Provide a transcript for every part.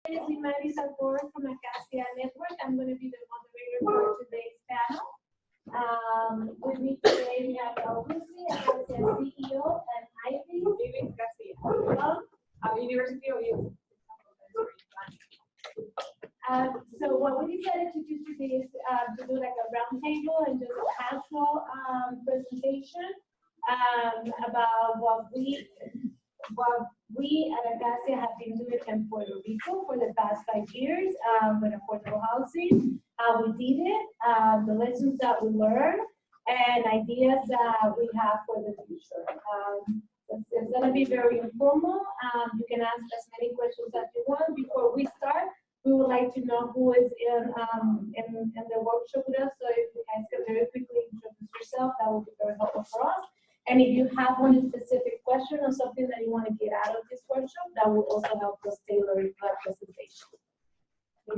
is Lymaris Albors from Acacia Network. I'm going to be the moderator for today's panel. With me today we have Russi, Acacia CEO, and Ivis, García from University of Ivis. So what we decided to do today is to do like a round table and just a casual presentation about what we at Acacia have been doing in Puerto Rico for the past 5 years with affordable housing, how we did it, the lessons that we learned, and ideas that we have for the future. It's going to be very informal. You can ask as many questions as you want. Before we start, we would like to know who is in the workshop with us. So if you guys can very quickly introduce yourself, that would be very helpful for us. And if you have one specific question or something that you want to get out of this workshop, that will also help us tailor the presentation. I'm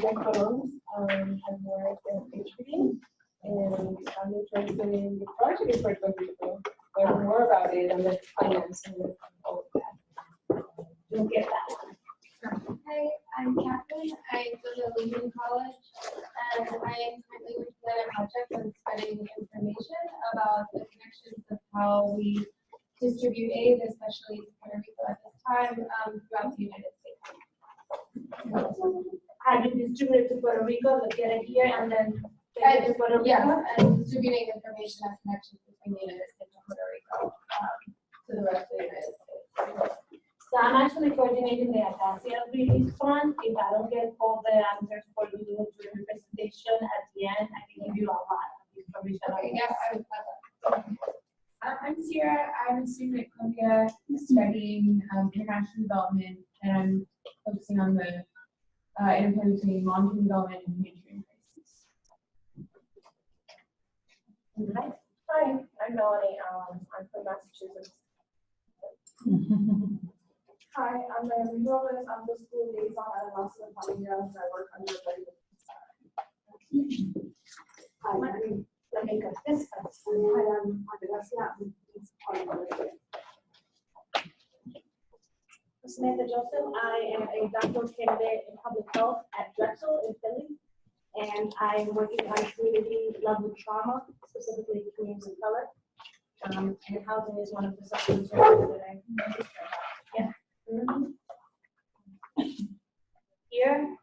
more than PhD, and I'm interested in the project in Puerto Rico, learn more about it and the finance and all of that. You'll get that one. Hi, I'm Catherine. I go to Lyman College, and I am currently working on a project on spreading information about the connections of how we distribute aid, especially to Puerto Rico at this time, throughout the United States. How you distribute it to Puerto Rico, look at it here, and then take it to Puerto Rico? Yeah, and distributing information and connections between the United States and Puerto Rico to the rest of the United States. So I'm actually coordinating the Acacia Release Fund. If I don't get all the answers for you during the presentation, at the end, I can give you a lot of information. Okay, yeah, I would love that. I'm Sierra. I'm a student at Columbia studying international development, and I'm focusing on the interplay between long-term development and humanitarian crisis. Hi, I'm Melanie. I'm from Massachusetts. Hi, I'm a resource. I'm the school liaison at Master Panelists, and I work under the Hi, I'm Samantha Joseph. I am a doctoral candidate in public health at Drexel in Philly, and I'm working on community level trauma, specifically communities of color. And housing is one of the subjects that I yeah. Here.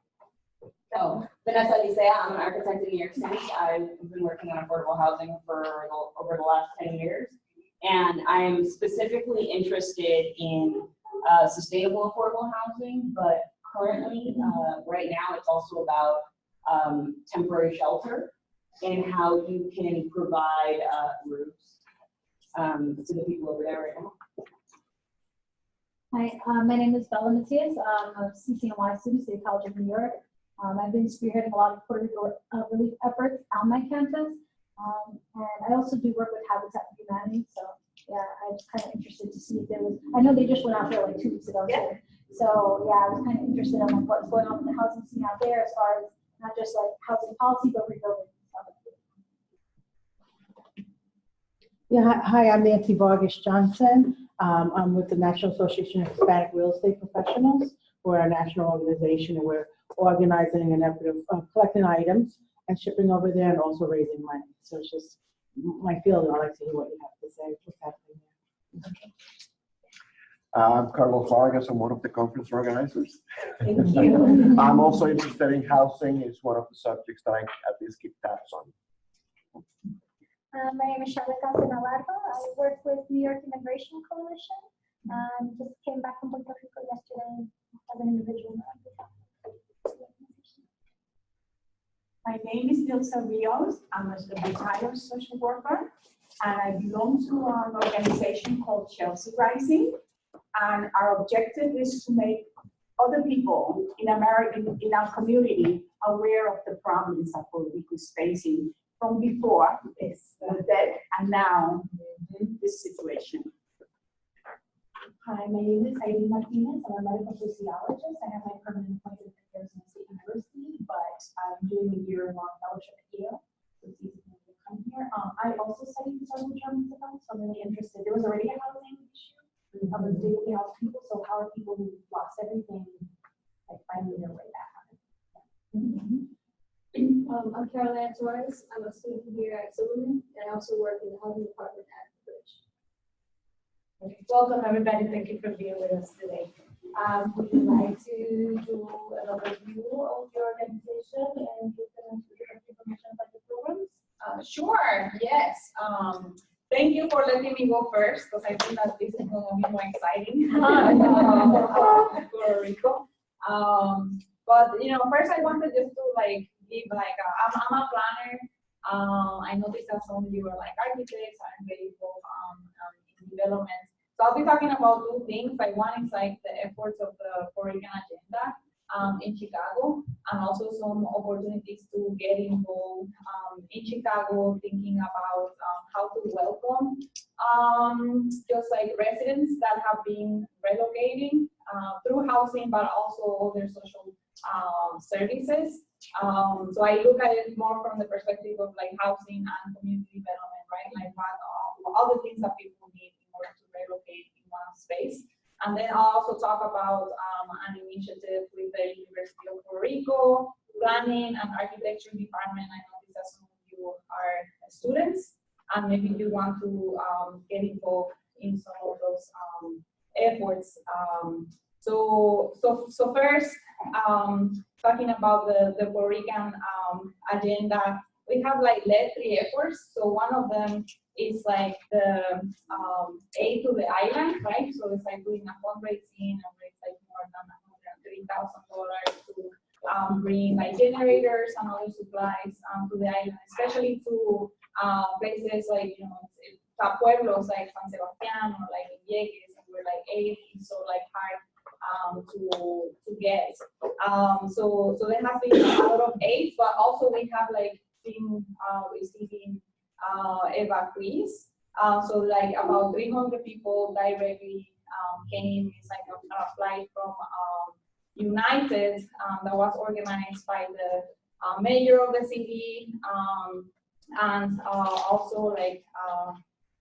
Oh, Vanessa Licea, I'm an architect in New York City. I've been working on affordable housing for over the last 10 years. And I'm specifically interested in sustainable affordable housing, but currently, right now, it's also about temporary shelter and how you can provide roofs to the people over there right now. Hi, my name is Bella Matias. I'm a CCNY student, State College of New York. I've been spearheading a lot of Puerto Rico relief efforts on my campus. And I also do work with Habitat for Humanity. So yeah, I was kind of interested to see if there was, I know they just went out there like 2 weeks ago. Yeah. So yeah, I was kind of interested in like what's going on with the housing scene out there as far as not just like housing policy, but rebuilding. Yeah, hi, I'm Nancy Vargas Johnson. I'm with the National Association of Hispanic Real Estate Professionals. We're a national organization, and we're organizing an effort of collecting items and shipping over there and also raising money. So it's just my field, and I'd like to hear what you have to say, what's happening there. Okay. I'm Carlos Vargas. I'm one of the conference organizers. Thank you. I'm also interested in housing. It's one of the subjects that I at least keep tabs on. My name is Charlotte Navarro. I work with New York Immigration Coalition. Just came back from Puerto Rico yesterday as an individual. My name is Dilsa Rios. I'm a retired social worker, and I belong to an organization called Chelsea Rising. And our objective is to make other people in America, in our community, aware of the problems that Puerto Rico is facing from before the death and now this situation. Hi, my name is Iris Martinez. I'm a medical sociologist. I have my permanent appointment at Arizona State University, but I'm doing a year-long fellowship at Yale. So it's easy for me to come here. I also studied several Germans ago, so I'm really interested. There was already a housing issue of the daily house people. So how are people who lost everything like finding their way back? I'm Caroline Torres. I'm a student here at Silverman, and I also work in the housing department at the Bridge. Welcome, everybody. Thank you for being with us today. Would you like to do an overview of your organization and give them information about the programs? Sure, yes. Thank you for letting me go first, because I think that this is going to be more exciting than Puerto Rico. But first I wanted just to give I'm a planner. I noticed that some of you are architects. I'm very involved in development. So I'll be talking about two things. One is the efforts of the Puerto Rican agenda in Chicago, and also some opportunities to get involved in Chicago, thinking about how to welcome just residents that have been relocating through housing, but also other social services. So I look at it more from the perspective of housing and community development, right? What all the things that people need in order to relocate in one space. And then I'll also talk about an initiative with the University of Puerto Rico, planning and architecture department. I noticed that some of you are students, and maybe you want to get involved in some of those efforts. So first, talking about the Puerto Rican agenda, we have led 3 efforts. So one of them is the aid to the island, right? So it's doing a fundraising and raise more than $103,000 to bring generators and other supplies to the island, especially to places pueblos like San Sebastián or Vieques, and we're 80, so hard to get. So there has been a lot of aid, but also we have been receiving evacuees. So about 300 people directly came. It's a flight from United that was organized by the mayor of the city, and also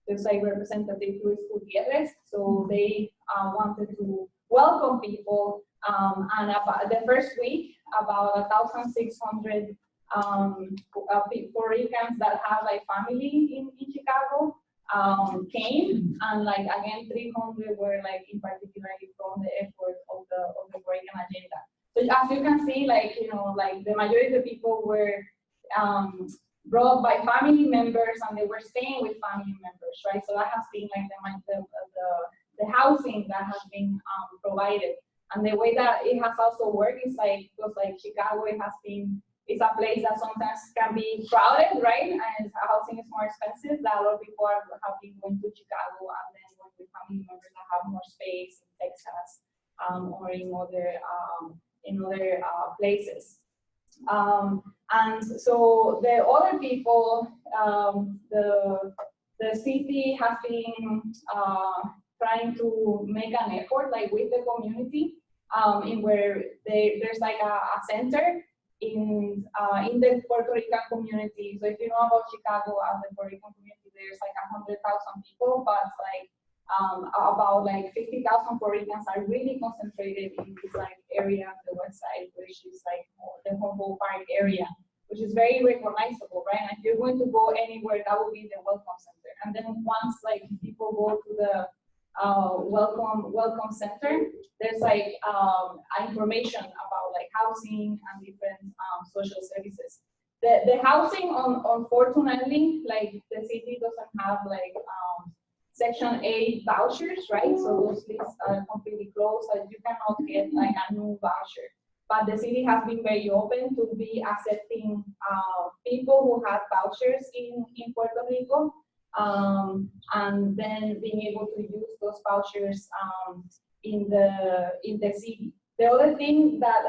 there's Representative Luis Gutierrez. So they wanted to welcome people, and about the first week, about 1,600 Puerto Ricans that have family in Chicago came, and again 300 were in particular from the effort of the Puerto Rican agenda. So as you can see, the majority of the people were brought by family members, and they were staying with family members, right? So that has been the housing that has been provided, and the way that it has also worked is because Chicago, it's a place that sometimes can be crowded, right? And housing is more expensive. That a lot of people have been going to Chicago, and then going with family members that have more space in Texas or in other places. And so the other people, the city has been trying to make an effort with the community in where there's a center in the Puerto Rican community. So if you know about Chicago and the Puerto Rican community, there's 100,000 people, but about 50,000 Puerto Ricans are really concentrated in this area on the west side, which is the Humboldt Park area, which is very recognizable, right? And if you're going to go anywhere, that would be the welcome center. And then once people go to the welcome center, there's information about housing and different social services. The housing, unfortunately, the city doesn't have Section 8 vouchers, right? So those lists are completely closed, so you cannot get a new voucher. But the city has been very open to be accepting people who have vouchers in Puerto Rico, and then being able to use those vouchers in the city. The other thing that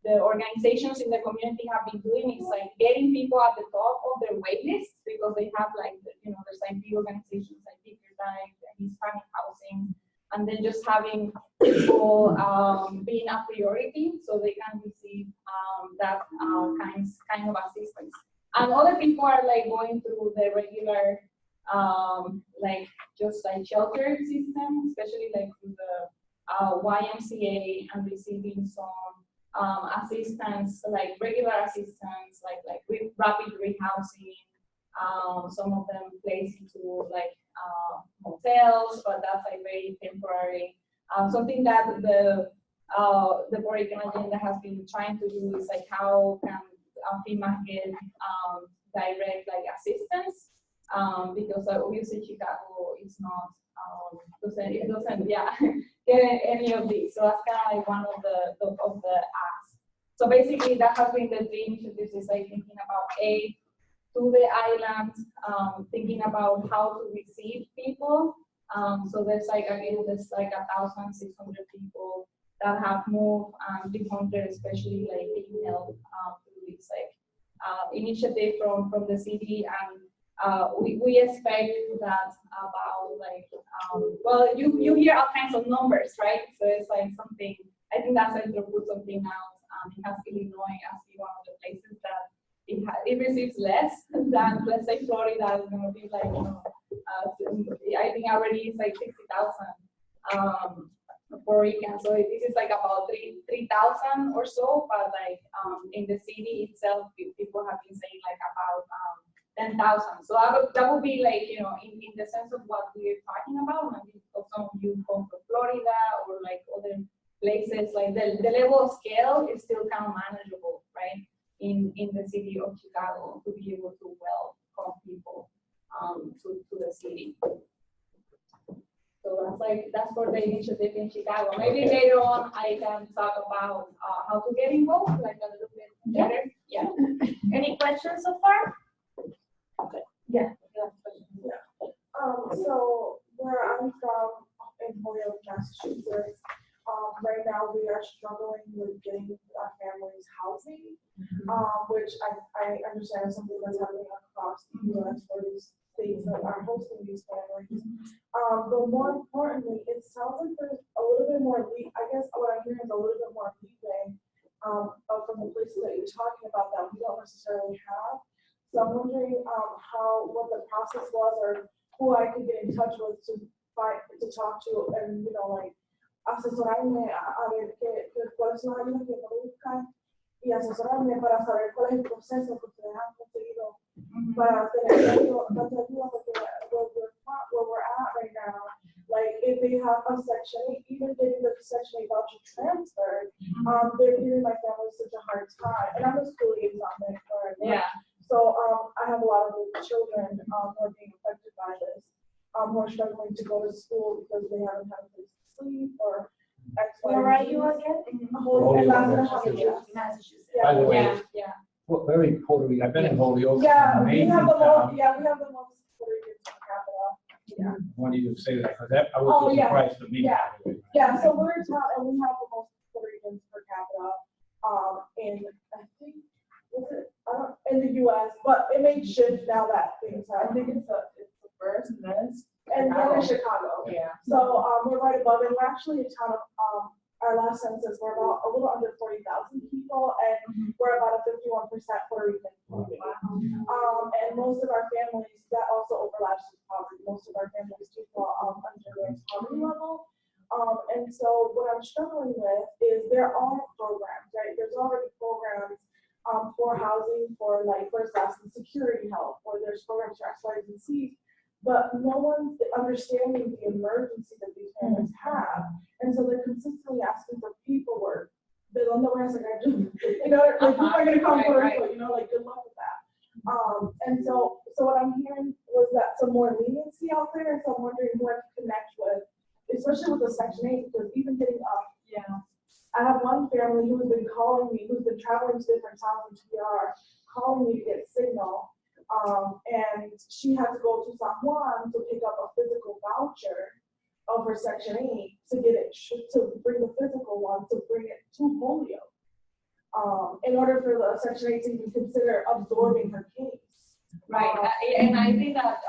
the organizations in the community have been doing is getting people at the top of their wait list, because they have there's big organizations like Hispanic housing, and then just having people being a priority so they can receive that kind of assistance. And other people are going through the regular shelter system, especially through the YMCA, and receiving some assistance, like regular assistance, like rapid rehousing. Some of them placed into like motels, but that's like very temporary. Something that the Puerto Rican agenda has been trying to do is like how can FEMA get direct like assistance, because obviously Chicago is not doesn't get any of these. So that's kind of like one of the asks. So basically that has been the three initiatives, is like thinking about aid to the island, thinking about how to receive people. So there's like, again, there's like 1,600 people that have moved, 300 especially like being helped through this like initiative from the city. And we expect that about like, well, you hear all kinds of numbers, right? So it's like something, I think that Centro put something out. It has Illinois as one of the places that it receives less than, let's say, Florida is going to be like, I think already it's like 60,000 Puerto Rican. So this is like about 3,000 or so, but like in the city itself, people have been saying like about 10,000. So that would be like, in the sense of what we're talking about. Maybe some of you come from Florida or like other places, like the level of scale is still kind of manageable, right? In the city of Chicago, to be able to welcome people to the city. So that's for the initiative in Chicago. Maybe later on I can talk about how to get involved, like a little bit better. Yeah. Any questions so far? Okay. Yeah. So where I'm from in Holyoke, Massachusetts, right now we are struggling with getting our families housing, which I understand is something that's happening across the U.S. for these states that are hosting these families. But more importantly, it sounds like there's a little bit more, I guess what I'm hearing is a little bit more leeway from the places that you're talking about that we don't necessarily have. So I'm wondering what the process was, or who I could get in touch with to talk to, and like asesorarme a ver cuáles son las ayudas que puedo buscar y asesorarme para saber cuál es el proceso que ustedes han conseguido para tener tanta ayuda, porque where we're at right now, like if they have a Section 8, even getting the Section 8 voucher transferred, they're giving my family such a hard time. And I'm a school liaison there for so I have a lot of children who are being affected by this, who are struggling to go to school because they haven't had a place to sleep or X, Y, Where are you again? Massachusetts. By the way, very Puerto Rican. I've been in Holyoke. Yeah, we amazing have the town. most. We have the most Puerto Ricans per capita. Yeah. Why do you say that? Because I was surprised to me. Yeah. So we're in town, and we have the most Puerto Ricans per capita. In I think in the U.S., but it may shift now that things have. I think it's the first, and then in Chicago. Yeah. So we're right above, and we're actually a town of our last census, we're about a little under 40,000 people, and we're about a 51% Puerto Rican community. And most of our families, that also overlaps with poverty. Most of our families do fall under the poverty level. And so what I'm struggling with is there are programs, right? There's already programs for housing, for like first, last, and security help, or there's programs for X, Y, and Z. But no one's understanding the emergency that these families have. And so they're consistently asking for paperwork. ¿De dónde voy a sacar yo? Like, who am I going to come for? Like, good luck with that. And so what I'm hearing was that some more leniency out there. And so I'm wondering who I can connect with, especially with the Section 8, because even getting up, I have one family who's been calling me, who's been traveling to different towns in PR, calling me to get signal. And she had to go to San Juan to pick up a physical voucher of her Section 8 to get it, to bring the physical one, to bring it to Holyoke, in order for the Section 8 to even consider absorbing her case. Right, and I think that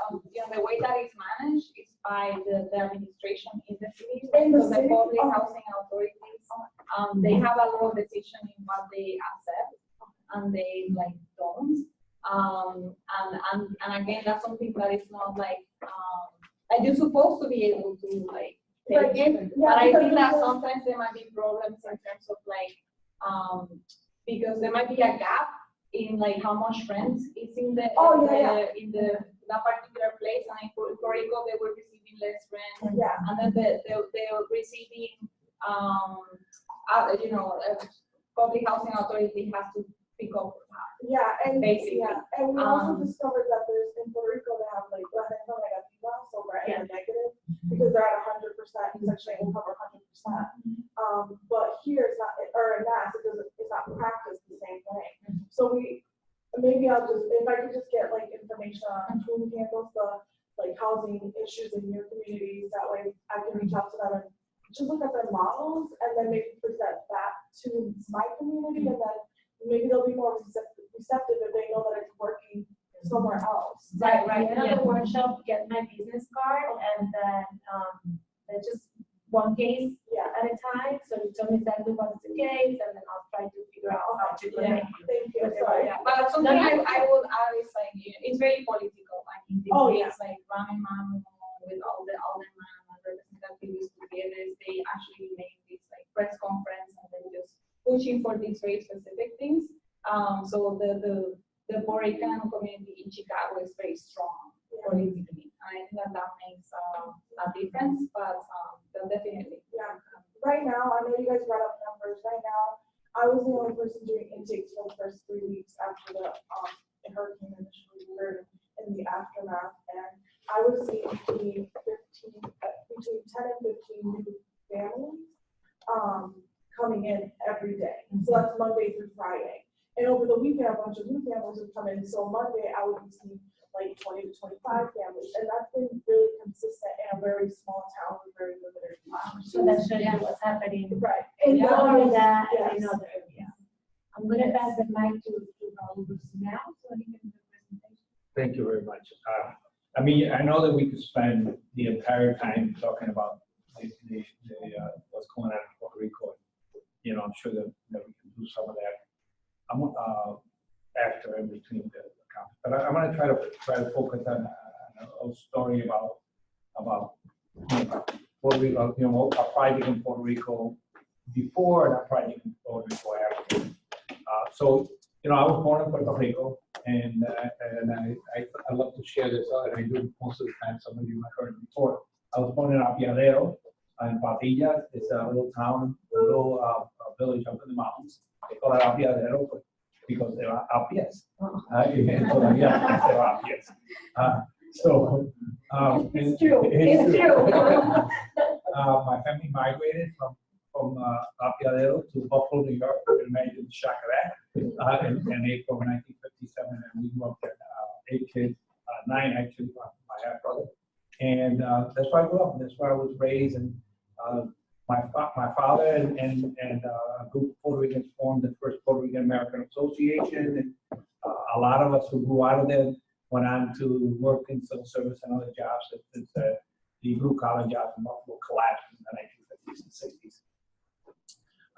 the way that it's managed is by the administration in the city. So the public housing authorities, they have a lot of decision in what they accept and they like don't. And again, that's something that is not like you're supposed to be able to like take it. But I think that sometimes there might be problems in terms of like because there might be a gap in like how much rent is in the in that particular place, and in Puerto Rico they were receiving less rent, and then they were receiving public housing authority has to pick up. And basically, and we also discovered that there's in Puerto Rico they have like la renta negativa, so we're at a negative because they're at 100%, section 8 will cover 100%. But here it's not, or in Mass it's not practiced the same way. So maybe I'll just, if I could just get like information on who handles the like housing issues in your communities, that way I can reach out to them and just look at their models and then maybe present that to my community, and then maybe they'll be more receptive if they know that it's working somewhere else. Right. Another workshop, get my business card, and then just one case at a time. So you tell me exactly what's the case, and then I'll try to figure out how to connect. Thank you. Sorry. But something I would add is like it's very political. Like in this case, like Ramin with all the aldermen and representatives together, they actually made this like press conference and then just pushing for these very specific things. So the Puerto Rican community in Chicago is very strong politically. I think that makes a difference, but definitely. Right now, I know you guys brought up numbers. Right now, I was the only person doing intakes for the first 3 weeks after the hurricane initially occurred in the aftermath, and I was seeing between 10 and 15 new families coming in every day. So that's Monday through Friday. And over the weekend, a bunch of new families would come in. So Monday, I would be seeing like 20 to 25 families. And that's been really consistent in a very small town with very limited resources. So that shows you what's happening. Right. In And Florida and in other areas. I'm going to pass the mic to Raul now, so he can do the presentation. Thank you very much. I mean, I know that we could spend the entire time talking about what's going on in Puerto Rico. You know, I'm sure that we can do some of that. I'm after in between the comments, but I'm going to try to focus on a story about Puerto Rico. You know, a project in Puerto Rico before and a project in Puerto Rico after. So you know, I was born in Puerto Rico, and I love to share this, and I do most of the time. Some of you might have heard it before. I was born in Apiadero, in Patillas. It's a little town, a little village up in the mountains. They call it Apiadero because there are apias. It's true. It's true. My family migrated from Apiadero to Buffalo, New York. You can imagine the shock of that. In April 1957, and we grew up there. 8 kids, 9 actually, my half brother, and that's where I grew up. And that's where I was raised. And my father and a group of Puerto Ricans formed the first Puerto Rican American Association. And a lot of us who grew out of there went on to work in civil service and other jobs. The blue collar jobs in Buffalo collapsed in the 1950s and 60s.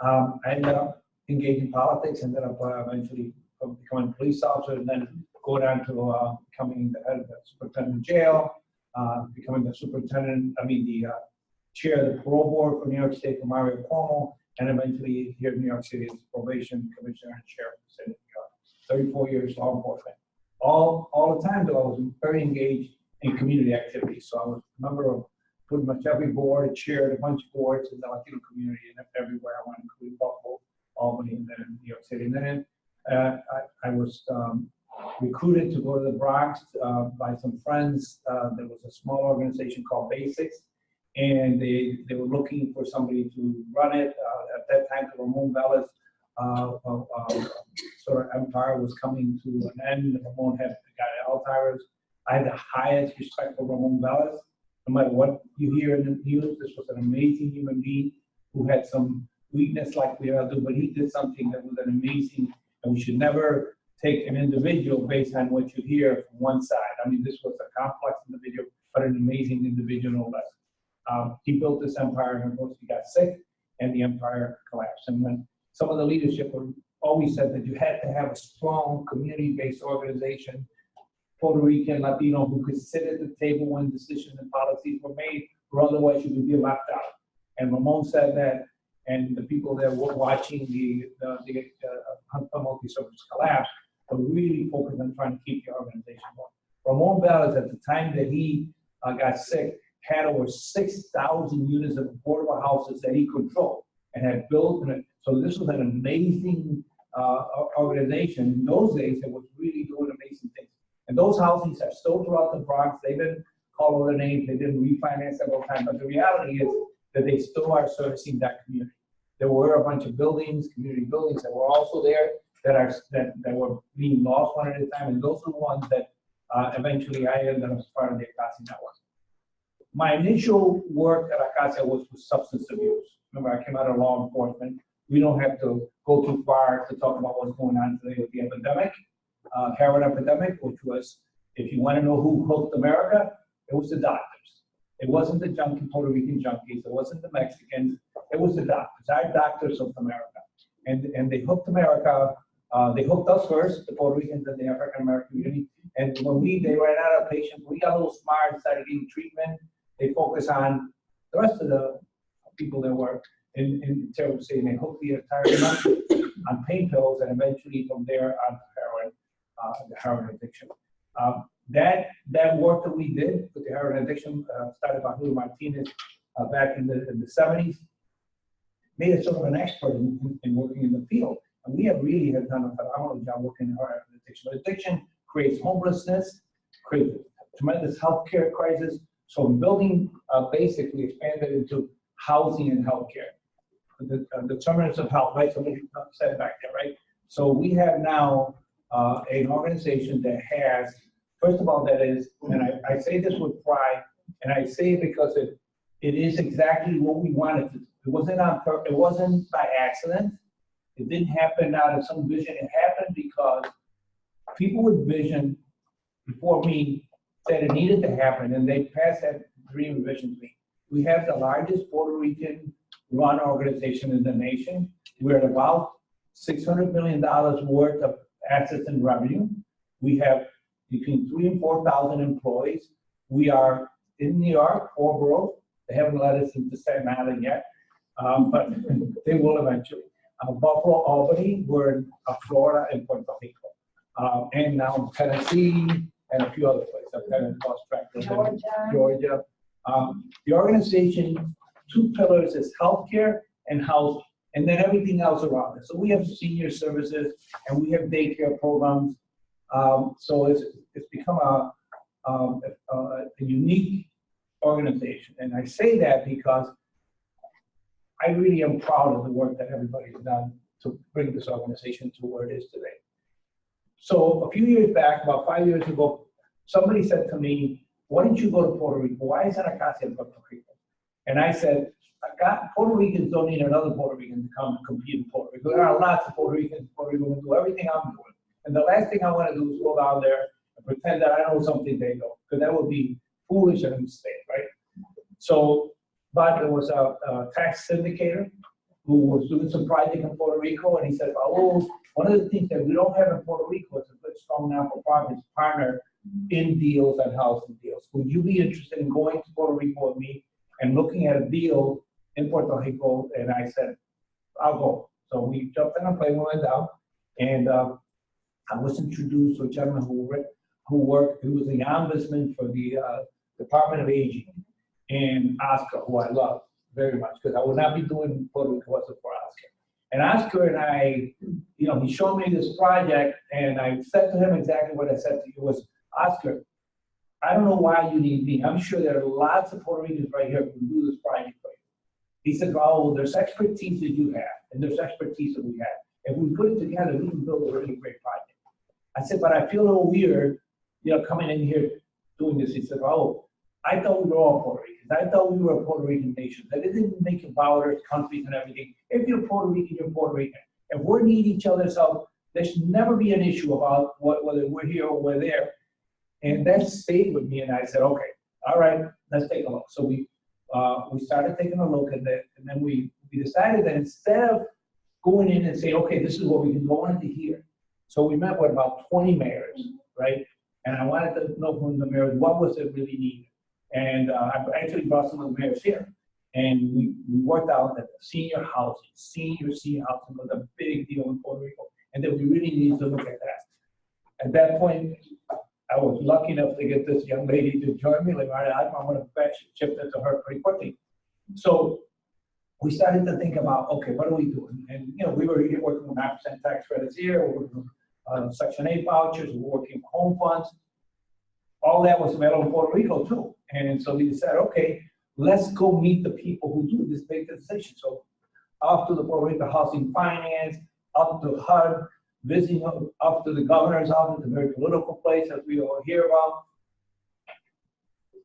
I ended up engaged in politics, ended up eventually becoming a police officer, and then go down to becoming the head of the superintendent of jail, becoming the chair of the parole board for New York State for Mario Cuomo, and eventually here in New York City as probation commissioner and sheriff of the city of New York. 34 years law enforcement. All the time, though, I was very engaged in community activities. So I was a member of pretty much every board, chaired a bunch of boards in the Latino community, and everywhere I went, including Buffalo, Albany, and then New York City. And then I was recruited to go to the Bronx by some friends. There was a small organization called Basics, and they were looking for somebody to run it. At that time, the Ramon Velas sort of empire was coming to an end. Ramon had got Alzheimer's. I had the highest respect for Ramon Velas. No matter what you hear in the news, this was an amazing human being who had some weakness like we all do, but he did something that was an amazing, and we should never take an individual based on what you hear from one side. I mean, this was a complex individual, but an amazing individual no less. He built this empire, and of course he got sick, and the empire collapsed. And when some of the leadership always said that you had to have a strong community-based organization, Puerto Rican, Latino, who could sit at the table when decisions and policies were made, or otherwise you would be left out. And Ramon said that and the people that were watching the multi-service collapse were really focused on trying to keep the organization going. Ramon Velez, at the time that he got sick, had over 6,000 units of affordable houses that he controlled and had built. So this was an amazing organization. In those days, it was really doing amazing things. And those housings are still throughout the Bronx. They've been called other names. They didn't refinance several times. But the reality is that they still are servicing that community. There were a bunch of buildings, community buildings, that were also there that were being lost one at a time. And those are the ones that eventually I ended up as part of the Acacia network. My initial work at Acacia was with substance abuse. Remember, I came out of law enforcement. We don't have to go too far to talk about what's going on today with the epidemic, heroin epidemic, which was, if you want to know who hooked America, it was the doctors. It wasn't the junkie Puerto Rican junkies. It wasn't the Mexicans. It was the doctors. Our doctors hooked America. And they hooked America. They hooked us first, the Puerto Ricans and the African American community. And when they ran out of patients, we got a little smart and started getting treatment. They focused on the rest of the people that were in terrible state, and they hooked the entire country on pain pills, and eventually from there on heroin, the heroin addiction. That work that we did with the heroin addiction, started by Raul Martinez back in the 70s, made us sort of an expert in working in the field. And we have really done a phenomenal job working in heroin addiction. But addiction creates homelessness, creates a tremendous healthcare crisis. So building basically expanded into housing and healthcare. The determinants of health, right? Somebody said it back there, right? So we have now an organization that has, first of all, that is, and I say this with pride, and I say it because it is exactly what we wanted to do. It wasn't on purpose. It wasn't by accident. It didn't happen out of some vision. It happened because people with vision before me said it needed to happen, and they passed that dream and vision to me. We have the largest Puerto Rican run organization in the nation. We're at about $600 million worth of assets and revenue. We have between 3,000 and 4,000 employees. We are in New York, 4 boroughs. They haven't let us into Staten Island yet, but they will eventually. Buffalo, Albany, we're in Florida and Puerto Rico. And now Tennessee and a few other places. I've kind of lost track of Georgia. The organization, 2 pillars is healthcare and housing, and then everything else around it. So we have senior services and we have daycare programs. So it's become a unique organization. And I say that because I really am proud of the work that everybody's done to bring this organization to where it is today. So a few years back, about 5 years ago, somebody said to me, why didn't you go to Puerto Rico? Why isn't Acacia in Puerto Rico? And I said, Puerto Ricans don't need another Puerto Rican to come and compete in Puerto Rico. There are lots of Puerto Ricans who do everything I'm doing. And the last thing I want to do is go down there and pretend that I know something they don't, because that would be foolish and a mistake, right? So, but there was a tax syndicator who was doing some project in Puerto Rico, and he said, oh, one of the things that we don't have in Puerto Rico is a good, strong not-for-profit partner in deals and housing deals. Would you be interested in going to Puerto Rico with me and looking at a deal in Puerto Rico? And I said, I'll go. So we jumped in a plane, we went down, and I was introduced to a gentleman who was the ombudsman for the Department of Aging, and Oscar, who I love very much, because I would not be doing Puerto Rico if it wasn't for Oscar. And Oscar and I, he showed me this project, and I said to him exactly what I said to you was, Oscar, I don't know why you need me. I'm sure there are lots of Puerto Ricans right here who can do this project for you. He said, Raul, there's expertise that you have, and there's expertise that we have. If we put it together, we can build a really great project. I said, but I feel a little weird, coming in here doing this. He said, Raul, I thought we were all Puerto Ricans. I thought we were a Puerto Rican nation. That it didn't make it borders, countries, and everything. If you're Puerto Rican, you're Puerto Rican. If we need each other's help, there should never be an issue about whether we're here or we're there. And that stayed with me, and I said, okay, all right, let's take a look. So we started taking a look at that, and then we decided that instead of going in and saying, okay, this is what we can go into here. So we met with about 20 mayors, right? And I wanted to know from the mayors, what was it really needed? And I actually brought some of the mayors here. And we worked out that senior housing was a big deal in Puerto Rico, and that we really needed to look at that. At that point, I was lucky enough to get this young lady to join me. Like, I'm going to shift it to her pretty quickly. So we started to think about, okay, what are we doing? And we were working with 9% tax credits here, we're working with Section 8 vouchers, we're working with home funds. All that was available in Puerto Rico too. And so we decided, okay, let's go meet the people who do this big decision. So up to the Puerto Rico Housing Finance, up to HUD, visiting up to the governor's office, a very political place as we all hear about.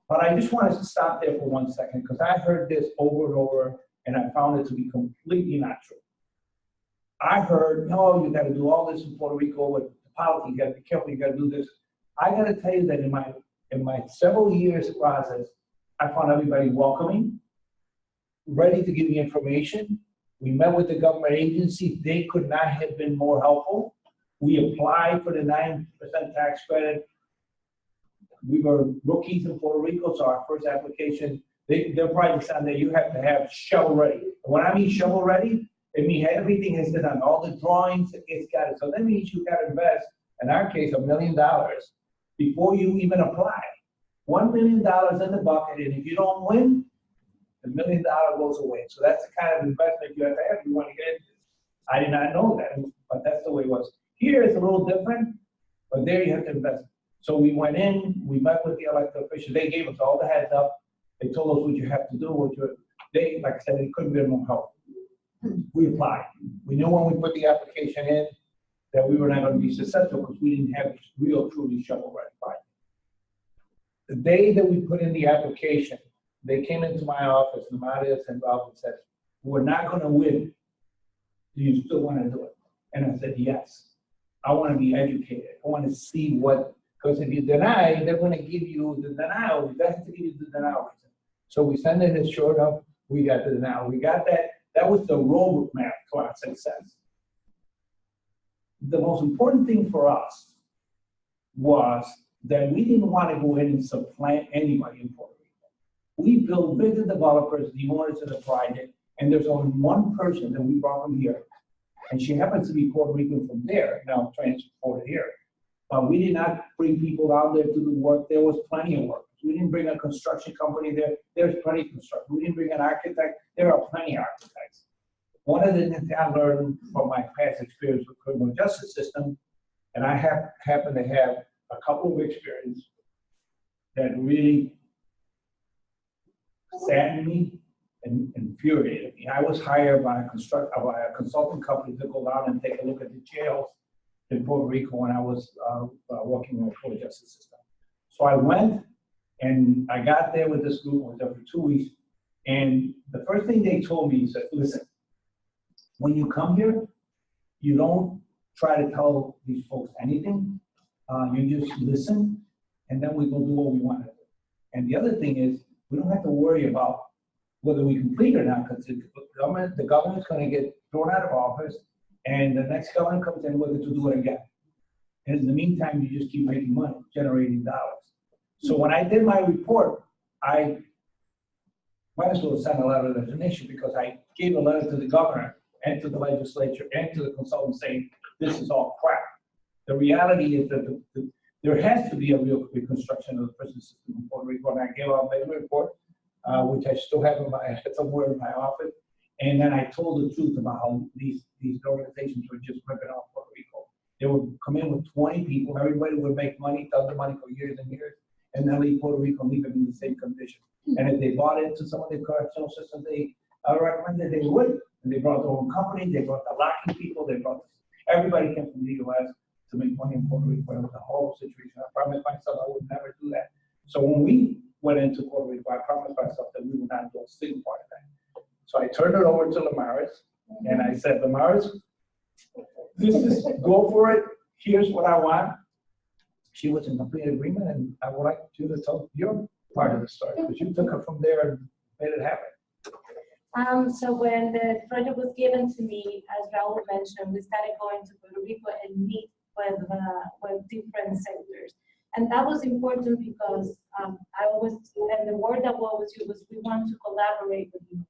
But I just wanted to stop there for 1 second because I heard this over and over and I found it to be completely not true. I heard, no, you got to do all this in Puerto Rico with the politics, you got to be careful, you got to do this. I got to tell you that in my several years process, I found everybody welcoming, ready to give me information. We met with the government agency. They could not have been more helpful. We applied for the 9% tax credit. We were rookies in Puerto Rico, so our first application, they're probably saying that you have to have shovel ready. When I mean shovel ready, it means everything is done, all the drawings, it's got it. So that means you got to invest, in our case, $1 million before you even apply. $1 million in the bucket, and if you don't win, the $1 million goes away. So that's the kind of investment you have to have if you want to get into this. I did not know that, but that's the way it was. Here it's a little different, but there you have to invest. So we went in, we met with the elected officials. They gave us all the heads up. They told us what you have to do, like I said, they couldn't be more help. We applied. We knew when we put the application in that we were not going to be successful because we didn't have real, truly shovel-ready project. The day that we put in the application, they came into my office, Lymaris and Raul, and said, we're not going to win. Do you still want to do it? And I said, yes. I want to be educated. I want to see what, because if you deny, they're going to give you the denial. They have to give you the denial. So we sent it as short of, we got the denial. We got that. That was the roadmap to our success. The most important thing for us was that we didn't want to go in and supplant anybody in Puerto Rico. We built bigger developers, the owners of the project, and there's only one person that we brought from here. And she happens to be Puerto Rican from there, now transported here. But we did not bring people out there to do work. There was plenty of work. We didn't bring a construction company there. There's plenty of construction. We didn't bring an architect. There are plenty of architects. One of the things I learned from my past experience with the criminal justice system, and I happen to have a couple of experiences that really saddened me and infuriated me. I was hired by a consulting company to go down and take a look at the jails in Puerto Rico when I was working with the criminal justice system. So I went and I got there with this group. I was there for 2 weeks. And the first thing they told me is that, listen, when you come here, you don't try to tell these folks anything. You just listen, and then we go do what we want to do. And the other thing is, we don't have to worry about whether we complete or not, because the government's going to get thrown out of office, and the next government comes in whether to do it again. And in the meantime, you just keep making money, generating dollars. So when I did my report, I might as well send a letter of resignation because I gave a letter to the governor and to the legislature and to the consultant saying, this is all crap. The reality is that there has to be a real reconstruction of the prison system in Puerto Rico. And I gave out a report, which I still have somewhere in my office. And then I told the truth about how these organizations were just ripping off Puerto Rico. They would come in with 20 people, everybody would make money, tons of money for years and years, and then leave Puerto Rico and leave it in the same condition. And if they bought into some of the correctional systems, they recommended they would. And they brought their own company, they brought the locking people, everybody came from the US to make money in Puerto Rico. It was a horrible situation. I promised myself I would never do that. So when we went into Puerto Rico, I promised myself that we would not do a single part of that. So I turned it over to Lymaris, and I said, Lymaris, go for it. Here's what I want. She was in complete agreement, and I would like you to tell your part of the story, because you took her from there and made it happen. So when the project was given to me, as Raul mentioned, we started going to Puerto Rico and meet with different sectors. And that was important because I always, and the word that we always use was we want to collaborate with you.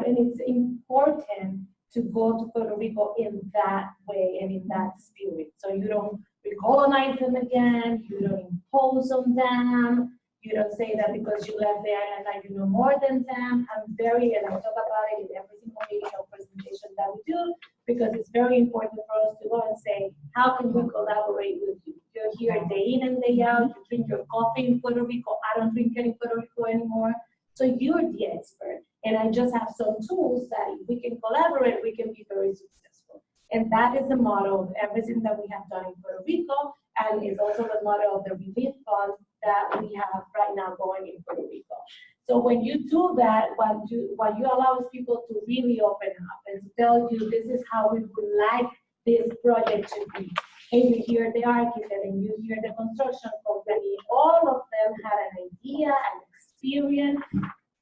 And it's important to go to Puerto Rico in that way and in that spirit. So you don't recolonize them again, you don't impose on them, you don't say that because you left there and now you know more than them. And I talk about it in every single meeting or presentation that we do, because it's very important for us to go and say, how can we collaborate with you? You're here day in and day out, you drink your coffee in Puerto Rico, I don't drink it in Puerto Rico anymore. So you're the expert, and I just have some tools that if we can collaborate, we can be very successful. And that is the motto of everything that we have done in Puerto Rico, and it's also the motto of the relief fund that we have right now going in Puerto Rico. So when you do that, what you allow people to really open up and to tell you this is how we would like this project to be. And you hear the architect and you hear the construction company, all of them had an idea, an experience,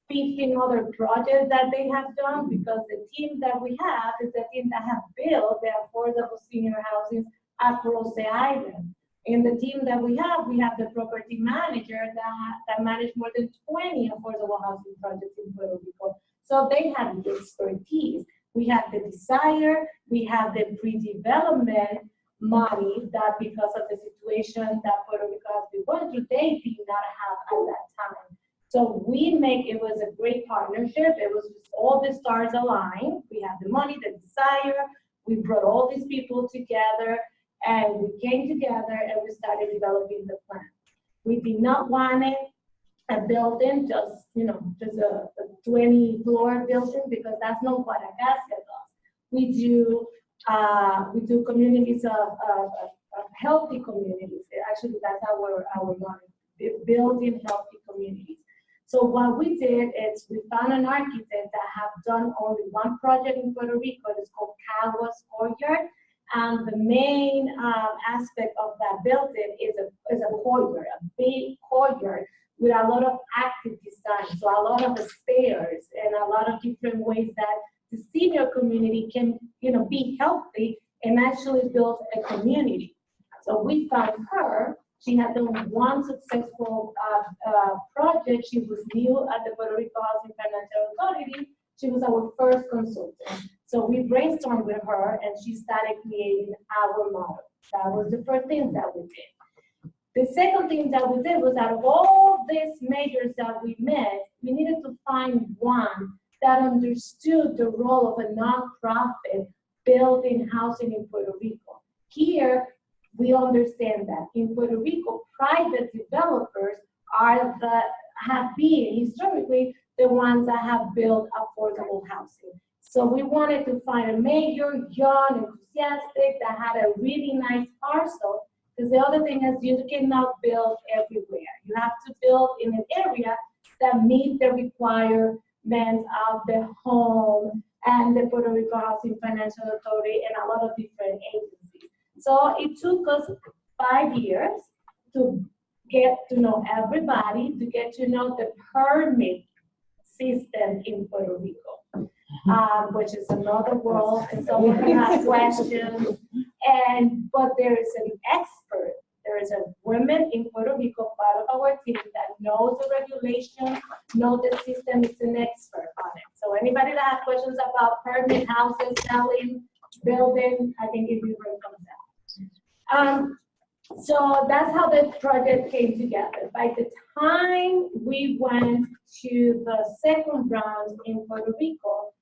15 other projects that they have done, because the team that we have is the team that have built the affordable senior housing across the island. In the team that we have the property manager that managed more than 20 affordable housing projects in Puerto Rico. So they have the expertise. We have the desire, we have the pre-development money that because of the situation that Puerto Rico has been going through, they did not have at that time. So it was a great partnership. It was just all the stars aligned. We had the money, the desire. We brought all these people together, and we came together and we started developing the plan. We did not want it a building, just a 20-floor building, because that's not what Acacia does. We do communities of healthy communities. Actually, that's our motto, building healthy communities. So what we did is we found an architect that have done only one project in Puerto Rico. It's called Caguas Courtyard. And the main aspect of that building is a courtyard, a big courtyard with a lot of active design. So a lot of stairs and a lot of different ways that the senior community can be healthy and actually build a community. So we found her. She had done one successful project. She was new at the Puerto Rico Housing Financial Authority. She was our first consultant. So we brainstormed with her and she started creating our model. That was the first thing that we did. The second thing that we did was, out of all these majors that we met, we needed to find one that understood the role of a nonprofit building housing in Puerto Rico. Here, we understand that in Puerto Rico, private developers have been historically the ones that have built affordable housing. So we wanted to find a major, young, enthusiastic, that had a really nice parcel, because the other thing is you cannot build everywhere. You have to build in an area that meets the requirements of the home and the Puerto Rico Housing Financial Authority and a lot of different agencies. So it took us 5 years to get to know everybody, to get to know the permit system in Puerto Rico, which is another world, and someone can ask questions. But there is an expert. There is a woman in Puerto Rico, part of our team, that knows the regulation, knows the system, is an expert on it. So anybody that has questions about permit houses, selling, building, I can give you very contact. So that's how the project came together. By the time we went to the second round in Puerto Rico,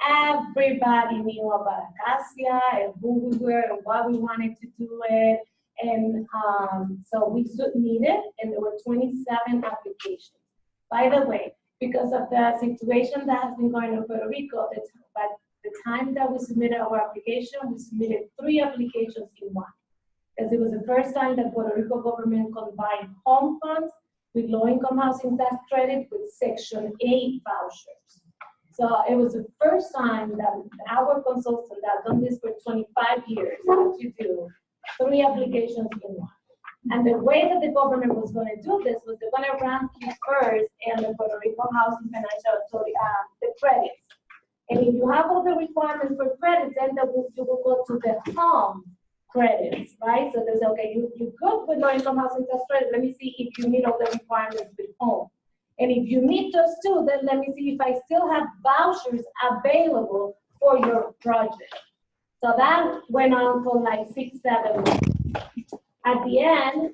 everybody knew about Acacia and who we were and why we wanted to do it. And so we submitted, and there were 27 applications. By the way, because of the situation that has been going on in Puerto Rico, by the time that we submitted our application, we submitted 3 applications in one. Because it was the first time that Puerto Rico government combined home funds with low-income housing tax credit with Section 8 vouchers. So it was the first time that our consultant that done this for 25 years had to do 3 applications in one. And the way that the government was going to do this was they're going to rank you first in the Puerto Rico Housing Financial Authority, the credits. And if you have all the requirements for credits, then you will go to the home credits, right? So they say, okay, you're good with low-income housing tax credit. Let me see if you meet all the requirements with home. And if you meet those two, then let me see if I still have vouchers available for your project. So that went on for like 6-7 months. At the end,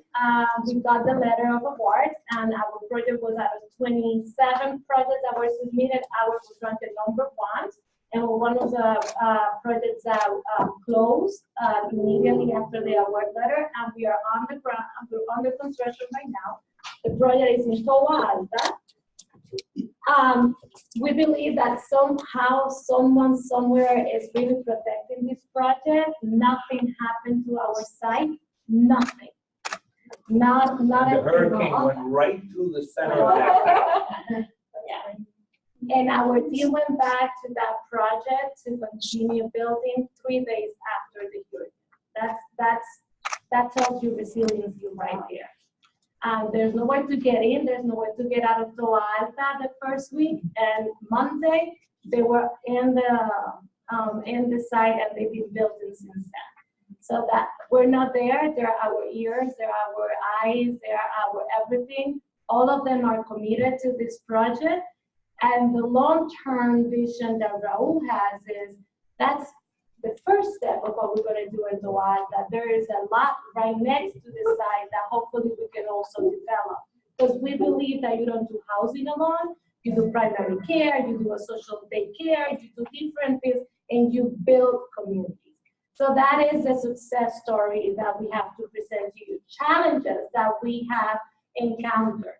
we got the letter of award, and our project was out of 27 projects that were submitted. Ours was ranked number 1, and one of the projects that closed immediately after the award letter, and we are on the ground, we're under construction right now. The project is in Toa Alta. We believe that somehow, someone somewhere is really protecting this project. Nothing happened to our site. Nothing. Not The hurricane went right through the center of that. Yeah. And our team went back to that project to continue building 3 days after the hurricane. That tells you resiliency right there. There's nowhere to get in. There's nowhere to get out of Toa Alta the first week. And Monday, they were in the site, and they've been building since then. So that we're not there. They're our ears, they're our eyes, they're our everything. All of them are committed to this project. And the long-term vision that Raul has is that's the first step of what we're going to do in Toa Alta. There is a lot right next to the site that hopefully we can also develop. Because we believe that you don't do housing alone, you do primary care, you do a social daycare, you do different things, and you build communities. So that is the success story that we have to present to you. Challenges that we have encountered.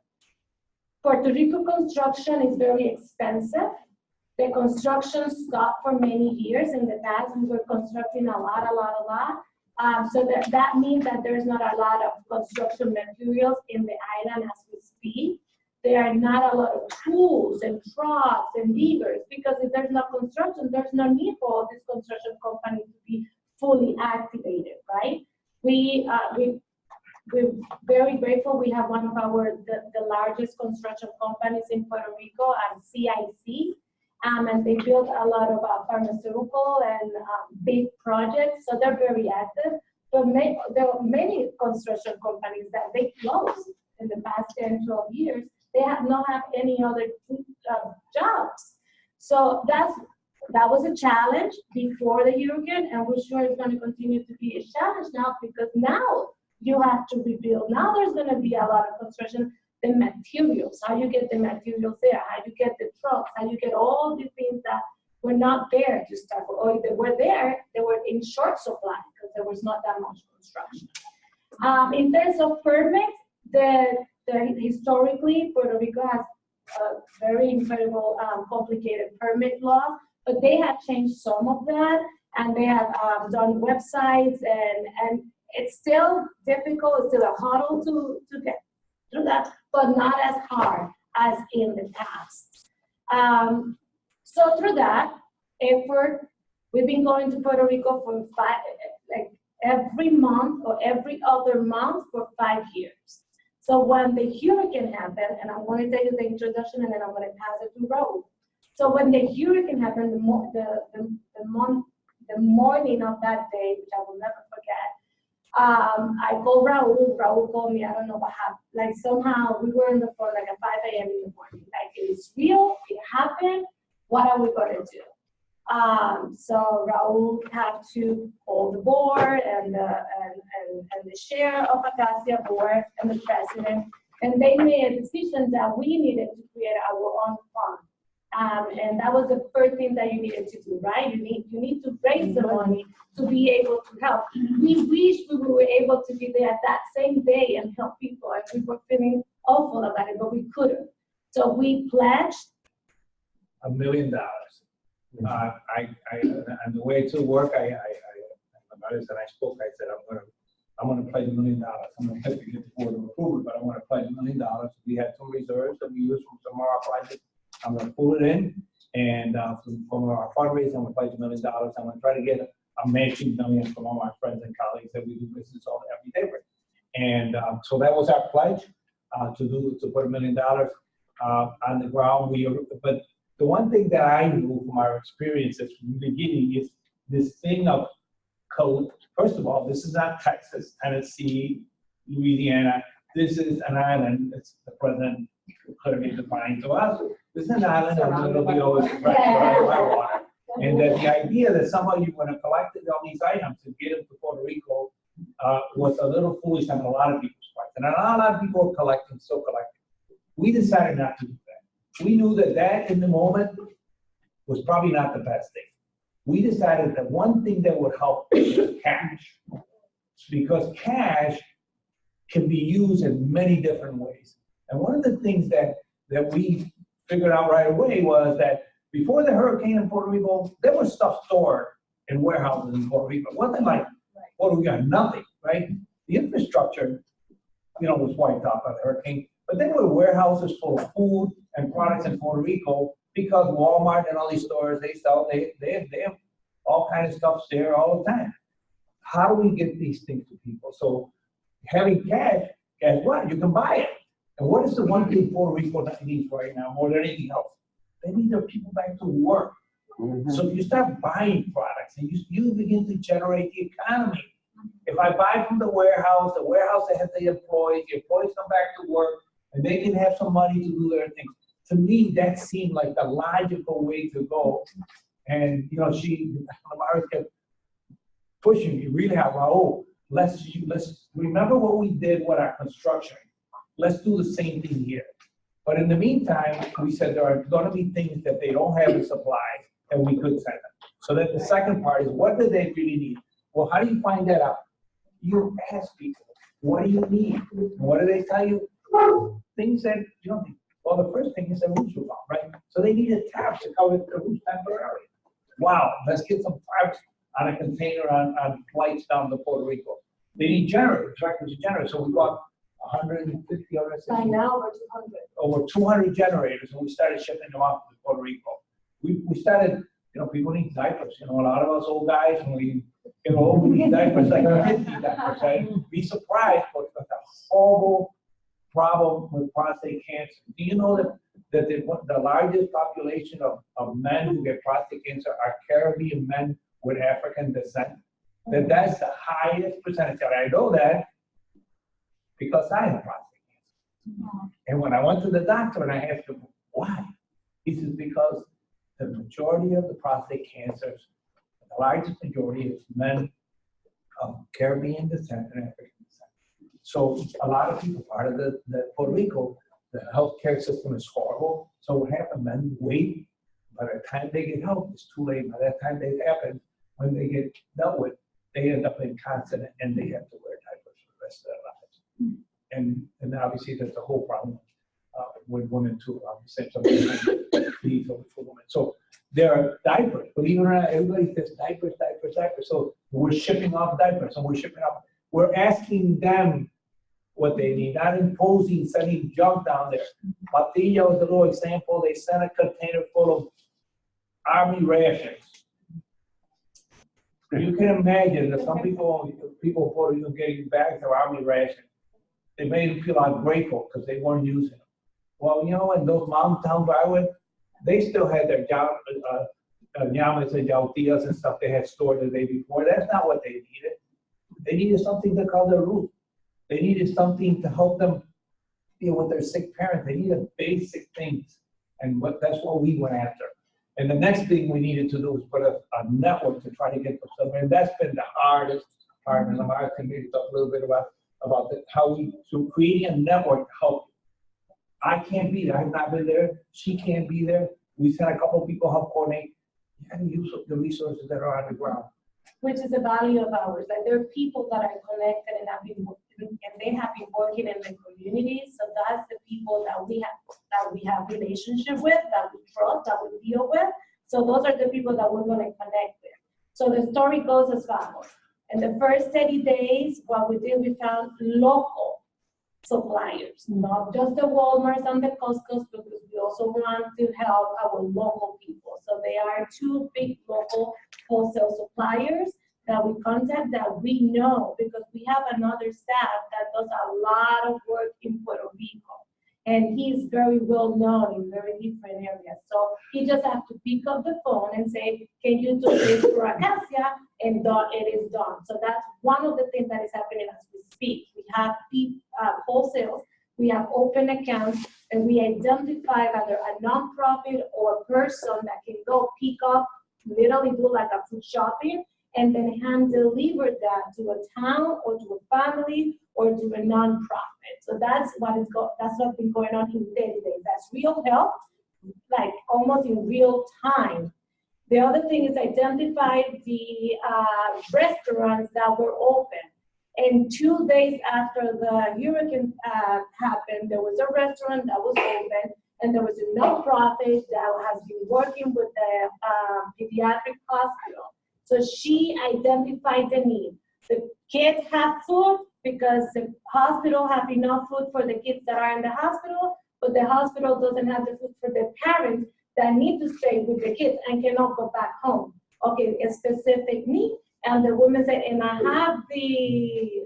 Puerto Rico construction is very expensive. The construction stopped for many years. In the past, we were constructing a lot. So that means that there's not a lot of construction materials in the island as we speak. There are not a lot of tools and trucks and diggers, because if there's no construction, there's no need for all these construction companies to be fully activated, right? We're very grateful. We have one of the largest construction companies in Puerto Rico, CIC, and they build a lot of pharmaceutical and big projects, so they're very active. But there are many construction companies that they closed in the past 10, 12 years. They have not have any other jobs. So that was a challenge before the hurricane, and we're sure it's going to continue to be a challenge now, because now you have to rebuild. Now there's going to be a lot of construction. The materials, how you get the materials there, how you get the trucks, how you get all the things that were not there to start, or if they were there, they were in short supply because there was not that much construction. In terms of permits, historically, Puerto Rico has a very incredible, complicated permit law, but they have changed some of that, and they have done websites, and it's still difficult, it's still a hurdle to get through that, but not as hard as in the past. So through that effort, we've been going to Puerto Rico for every month or every other month for 5 years. So when the hurricane happened, and I'm going to tell you the introduction, and then I'm going to pass it to Raul. So when the hurricane happened, the morning of that day, which I will never forget, I called Raul. Raul called me. I don't know what happened. Like somehow we were on the phone like at 5 a.m. in the morning. Like it is real. It happened. What are we going to do? So Raul had to call the board and the chair of Acacia board and the president, and they made a decision that we needed to create our own fund. And that was the first thing that you needed to do, right? You need to raise the money to be able to help. We wish we were able to be there that same day and help people, and we were feeling awful about it, but we couldn't. So we pledged $1 million. And the way to work, I spoke. I said I'm gonna pledge $1 million. I'm gonna have to get the board of approval, but I want to pledge $1 million. We had some reserves that we used from some of our projects. I'm going to pull it in, and from our fundraising, I'm going to pledge $1 million. I'm going to try to get a matching million from all my friends and colleagues that we do business all every day with. And so that was our pledge to put $1 million on the ground. But the one thing that I knew from our experiences from the beginning is this thing of code. First of all, this is not Texas, Tennessee, Louisiana. This is an island. It's the president could have been defined to us. This is an island, and it'll be always surrounded by water. And that the idea that somehow you're gonna collect all these items and get them to Puerto Rico was a little foolish on a lot of people's parts. And a lot of people are collecting, still collecting. We decided not to do that. We knew that that in the moment was probably not the best thing. We decided that one thing that would help is cash. Because cash can be used in many different ways. And one of the things that we figured out right away was that before the hurricane in Puerto Rico, there was stuff stored in warehouses in Puerto Rico. It wasn't like Puerto Rico had nothing, right? The infrastructure, was wiped out by the hurricane, but there were warehouses full of food and products in Puerto Rico because Walmart and all these stores, they have all kinds of stuff there all the time. How do we get these things to people? So having cash, guess what? You can buy it. And what is the one thing Puerto Rico needs right now more than anything else? They need their people back to work. So if you start buying products and you begin to generate the economy. If I buy from the warehouse that has the employees come back to work, and they can have some money to do their things. To me, that seemed like the logical way to go. And Lymaris kept pushing me really hard. Raul, let's remember what we did with our construction. Let's do the same thing here. But in the meantime, we said there are going to be things that they don't have in supplies and we could send them. So that the second part is, what do they really need? Well, how do you find that out? You ask people, what do you need? And what do they tell you? Things that you don't need. Well, the first thing is the roofs were gone, right? So they needed tarps to cover the roof temporarily. Wow, let's get some tarps on a container on flights down to Puerto Rico. They need generators, tractors and generators. So we got 150, By now, over 200. Over 200 generators, and we started shipping them off to Puerto Rico. We started, people need diapers. A lot of us old guys, when we get old, we need diapers like kids need diapers, right? Be surprised with the horrible problem with prostate cancer. Do you know that the largest population of men who get prostate cancer are Caribbean men with African descent? That's the highest percentage. And I know that because I have prostate cancer. And when I went to the doctor and I asked him, why? He says, because the majority of the prostate cancers, the largest majority is men of Caribbean descent and African descent. So a lot of people, part of the Puerto Rico, the healthcare system is horrible. So what happened, men wait. By the time they get help, it's too late. By that time they happen, when they get dealt with, they end up incontinent and they have to wear diapers for the rest of their lives. And obviously there's a whole problem with women too. Obviously, some needs for women. So there are diapers. Believe it or not, everybody says diapers. So we're shipping off diapers, and we're asking them what they need, not imposing, sending junk down there. Matilla was a little example. They sent a container full of army rations. You can imagine that some people Puerto Rico getting bags of army rations. They made them feel ungrateful because they weren't using them. Well, in those mountain towns where I went, they still had their llamas and yautillas and stuff they had stored the day before. That's not what they needed. They needed something to cover their roof. They needed something to help them deal with their sick parents. They needed basic things. And that's what we went after. And the next thing we needed to do was put a network to try to get them somewhere. And that's been the hardest part. And Lymaris can maybe talk a little bit about so creating a network to help. I can't be there. I've not been there. She can't be there. We sent a couple of people help coordinate. You got to use the resources that are on the ground. Which is the value of ours. Like, there are people that are connected and they have been working in the community. So that's the people that we have relationship with, that we trust, that we deal with. So those are the people that we're going to connect with. So the story goes as follows. In the first 30 days, what we did, we found local suppliers, not just the Walmarts and the Costco's, because we also want to help our local people. So there are 2 big local wholesale suppliers that we contact that we know, because we have another staff that does a lot of work in Puerto Rico. And he's very well known in very different areas. So he just has to pick up the phone and say, can you do this for Acacia? And it is done. So that's one of the things that is happening as we speak. We have wholesales we have open accounts, and we identify either a nonprofit or a person that can go pick up, literally do like a food shopping, and then hand deliver that to a town or to a family or to a nonprofit. So that's what's been going on in 30 days. That's real help, like almost in real time. The other thing is identify the restaurants that were open. And 2 days after the hurricane happened, there was a restaurant that was open, and there was a nonprofit that has been working with the pediatric hospital. So she identified the need. The kids have food because the hospital have enough food for the kids that are in the hospital, but the hospital doesn't have the food for the parents that need to stay with the kids and cannot go back home. Okay, a specific need. And the woman said, and I have the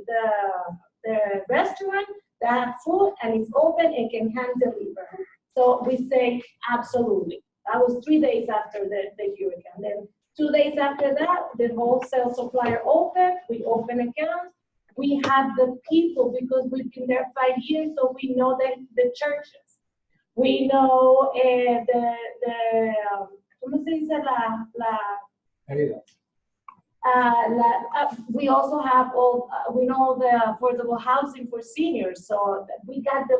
restaurant that have food and it's open and can hand deliver. So we say, absolutely. That was 3 days after the hurricane. Then 2 days after that, the wholesale supplier opened, we open accounts. We have the people because we've been there 5 years, so we know the churches. We know ¿cómo se dice we also have we know the affordable housing for seniors. So we have the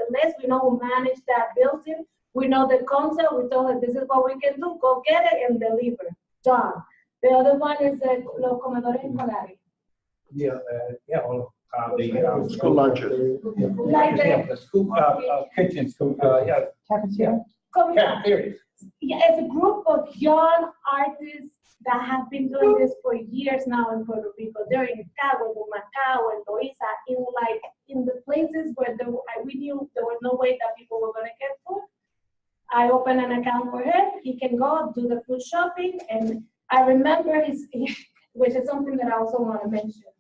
list. We know who managed that building. We know the concept. We told her this is what we can do. Go get it and deliver. Done. The other one is los comedores escolares. The School lunches. Like the school kitchen, school, Cafeteria? cafeteria. Yeah, it's a group of young artists that have been doing this for years now in Puerto Rico. They're in Cabo, Macao, and Loiza, in the places where we knew there was no way that people were going to get food. I opened an account for him. He can go do the food shopping, and I remember which is something that I also want to mention.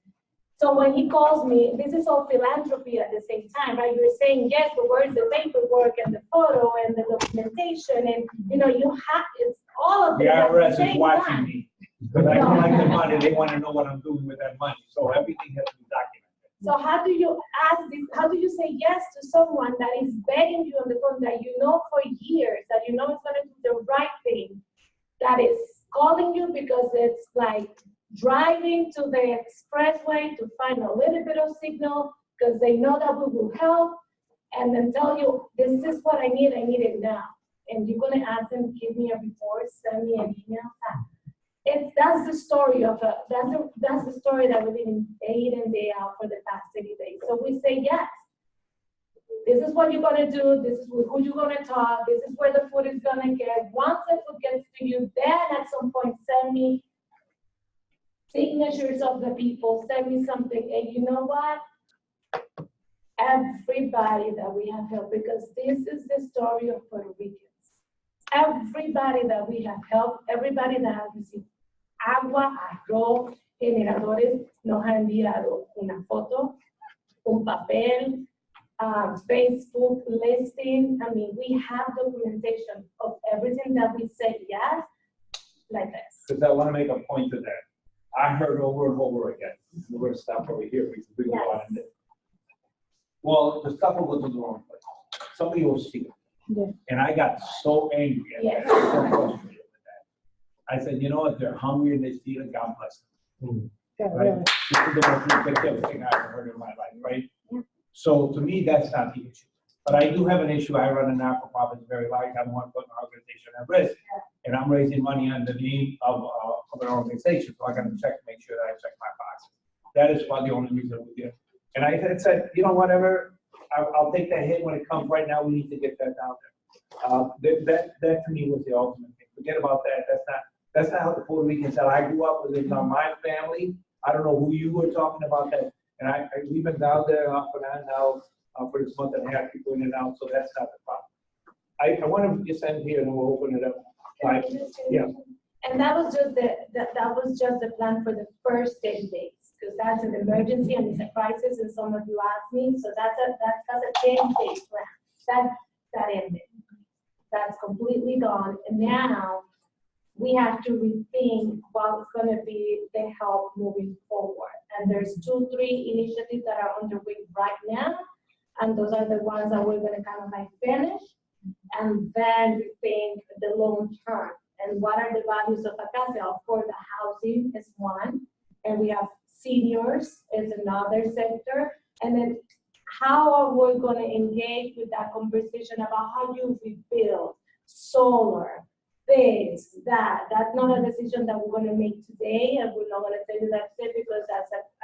So when he calls me, this is all philanthropy at the same time, right? You're saying yes, but where's the paperwork and the photo and the documentation, and it's all of The this at the IRS is same watching time. me, because I don't like the money, they want to know what I'm doing with that money, so everything has to be documented. So how do you how do you say yes to someone that is begging you on the phone that you know for years, that you know is going to do the right thing, that is calling you because it's like driving to the expressway to find a little bit of signal because they know that we will help, and then tell you, this is what I need it now. And you're going to ask them, give me a report, send me an email. That's the story of that's the story that we've been day in and day out for the past 30 days. So we say yes. This is what you're going to do. This is who you're going to talk. This is where the food is going to get. Once the food gets to you, then at some point send me signatures of the people, send me something. And you know what? Everybody that we have helped, because this is the story of Puerto Ricans. Everybody that we have helped, everybody that has received agua, arroz, generadores, nos ha enviado una foto, un papel, Facebook listing. I mean, we have documentation of everything that we say yes, like this. Because I want to make a point to that. I heard over and over again, we're going to stop over here because we go on in it. Well, the stuff will go to the wrong place. Somebody will see it. Yeah. And I got so angry at that, so frustrated with that. I said, you know what, they're hungry and they steal it, God bless them. Yeah, Right? really. This is the most ridiculous thing I ever heard in my life, right? So to me, that's not the issue. But I do have an issue. I run a not-for-profit, very large. I don't want to put my organization at risk. And I'm raising money under the name of an organization. So I got to check to make sure that I check my boxes. That is about the only reason we did. And I had said, you know, whatever, I'll take that hit when it comes. Right now, we need to get that down there. That to me was the ultimate thing. Forget about that. That's not how the Puerto Ricans said. I grew up with it. Now my family, I don't know who you were talking about that. And we've been down there for that now for this month and a half, people in and out. So that's not the problem. I want to just end here and we'll open it up. Yeah. And that was just the plan for the first 10 days. Because that's an emergency and it's a crisis, and some of you asked me, so that's a 10-day plan. That ended. That's completely gone, and now we have to rethink what's going to be the help moving forward. And there's 2-3 initiatives that are underway right now and those are the ones that we're gonna kind of like finish. And then we think the long term, and what are the values of Acacia? Of course, the housing is one, and we have seniors is another sector, and then how are we gonna engage with that conversation about how you rebuild solar, this, that. That's not a decision that we're gonna make today, and we're not gonna tell you that's it, because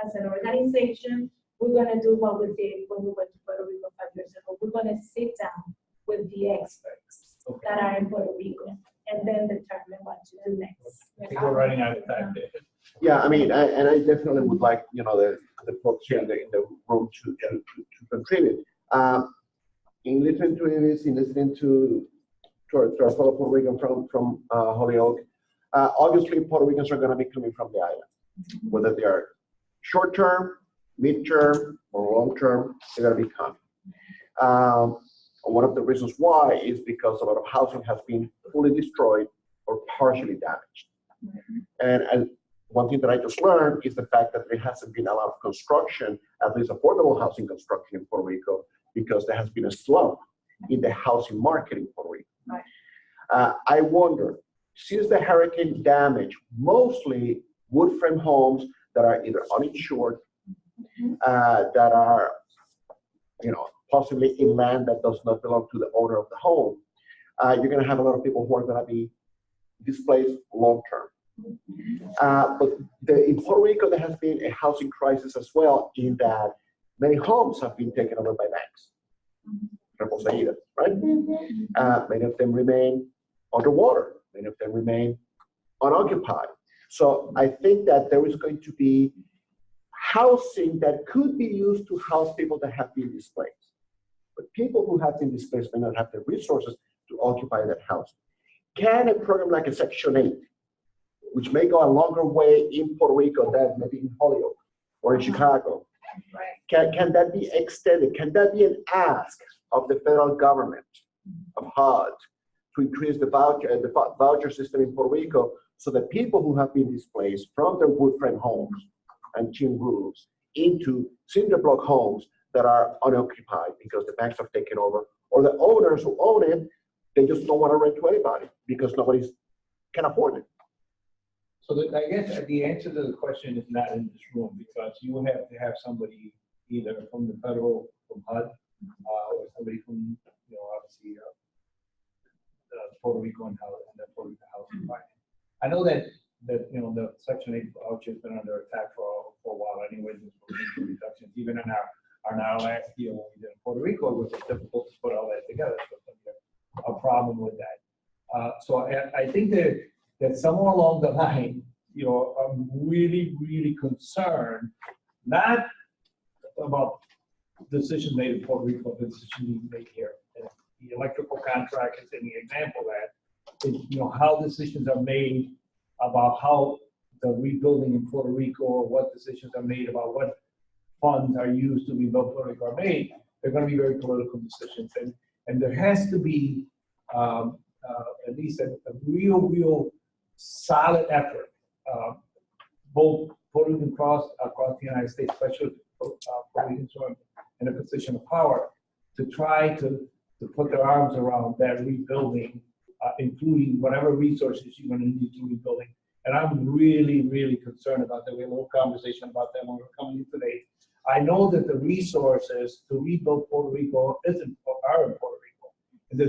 as an organization, we're gonna do what we did when we went to Puerto Rico 5 years ago. We're gonna sit down with the experts that are in Puerto Rico, and then determine what to do next. I think we're running out of time, David. Yeah, I mean, I definitely would like, the folks here in the room to contribute. In listening to Ivis, in listening to our fellow Puerto Rican from Holyoke, obviously Puerto Ricans are going to be coming from the island, whether they are short-term, mid-term, or long-term, they're going to be coming. One of the reasons why is because a lot of housing has been fully destroyed or partially damaged. And one thing that I just learned is the fact that there hasn't been a lot of construction, at least affordable housing construction in Puerto Rico, because there has been a slump in the housing market in Puerto Rico. Right. I wonder, since the hurricane damaged mostly wood frame homes that are either uninsured, that are, possibly in land that does not belong to the owner of the home, you're going to have a lot of people who are going to be displaced long term. But in Puerto Rico, there has been a housing crisis as well, in that many homes have been taken over by banks, right? Many of them remain underwater. Many of them remain unoccupied. So I think that there is going to be housing that could be used to house people that have been displaced. But people who have been displaced may not have the resources to occupy that house. Can a program like a Section 8, which may go a longer way in Puerto Rico than maybe in Holyoke or in Chicago, can that be extended? Can that be an ask of the federal government, of HUD, to increase the voucher system in Puerto Rico, so that people who have been displaced from their wood frame homes and tin roofs into cinder block homes that are unoccupied because the banks have taken over, or the owners who own it, they just don't want to rent to anybody because nobody can afford it. So I guess the answer to the question is not in this room, because you will have to have somebody either from the federal, from HUD, or somebody from, obviously, Puerto Rico and the Puerto Rico housing market. I know that the Section 8 voucher has been under attack for a while anyway, with reductions. Even in our now last year when we did in Puerto Rico, it was difficult to put all that together. So there's a problem with that. So I think that somewhere along the line, I'm really, really concerned, not about decisions made in Puerto Rico, but decisions being made here. And the electrical contract is an example of that. How decisions are made about how the rebuilding in Puerto Rico, or what decisions are made about what funds are used to rebuild Puerto Rico are made. They're going to be very political decisions. And there has to be at least a real solid effort, both Puerto Rican across the United States, especially Puerto Ricans who are in a position of power, to try to put their arms around that rebuilding, including whatever resources you're going to need to rebuilding. And I'm really, really concerned about that. We had a little conversation about that when we were coming in today. I know that the resources to rebuild Puerto Rico are in Puerto Rico. And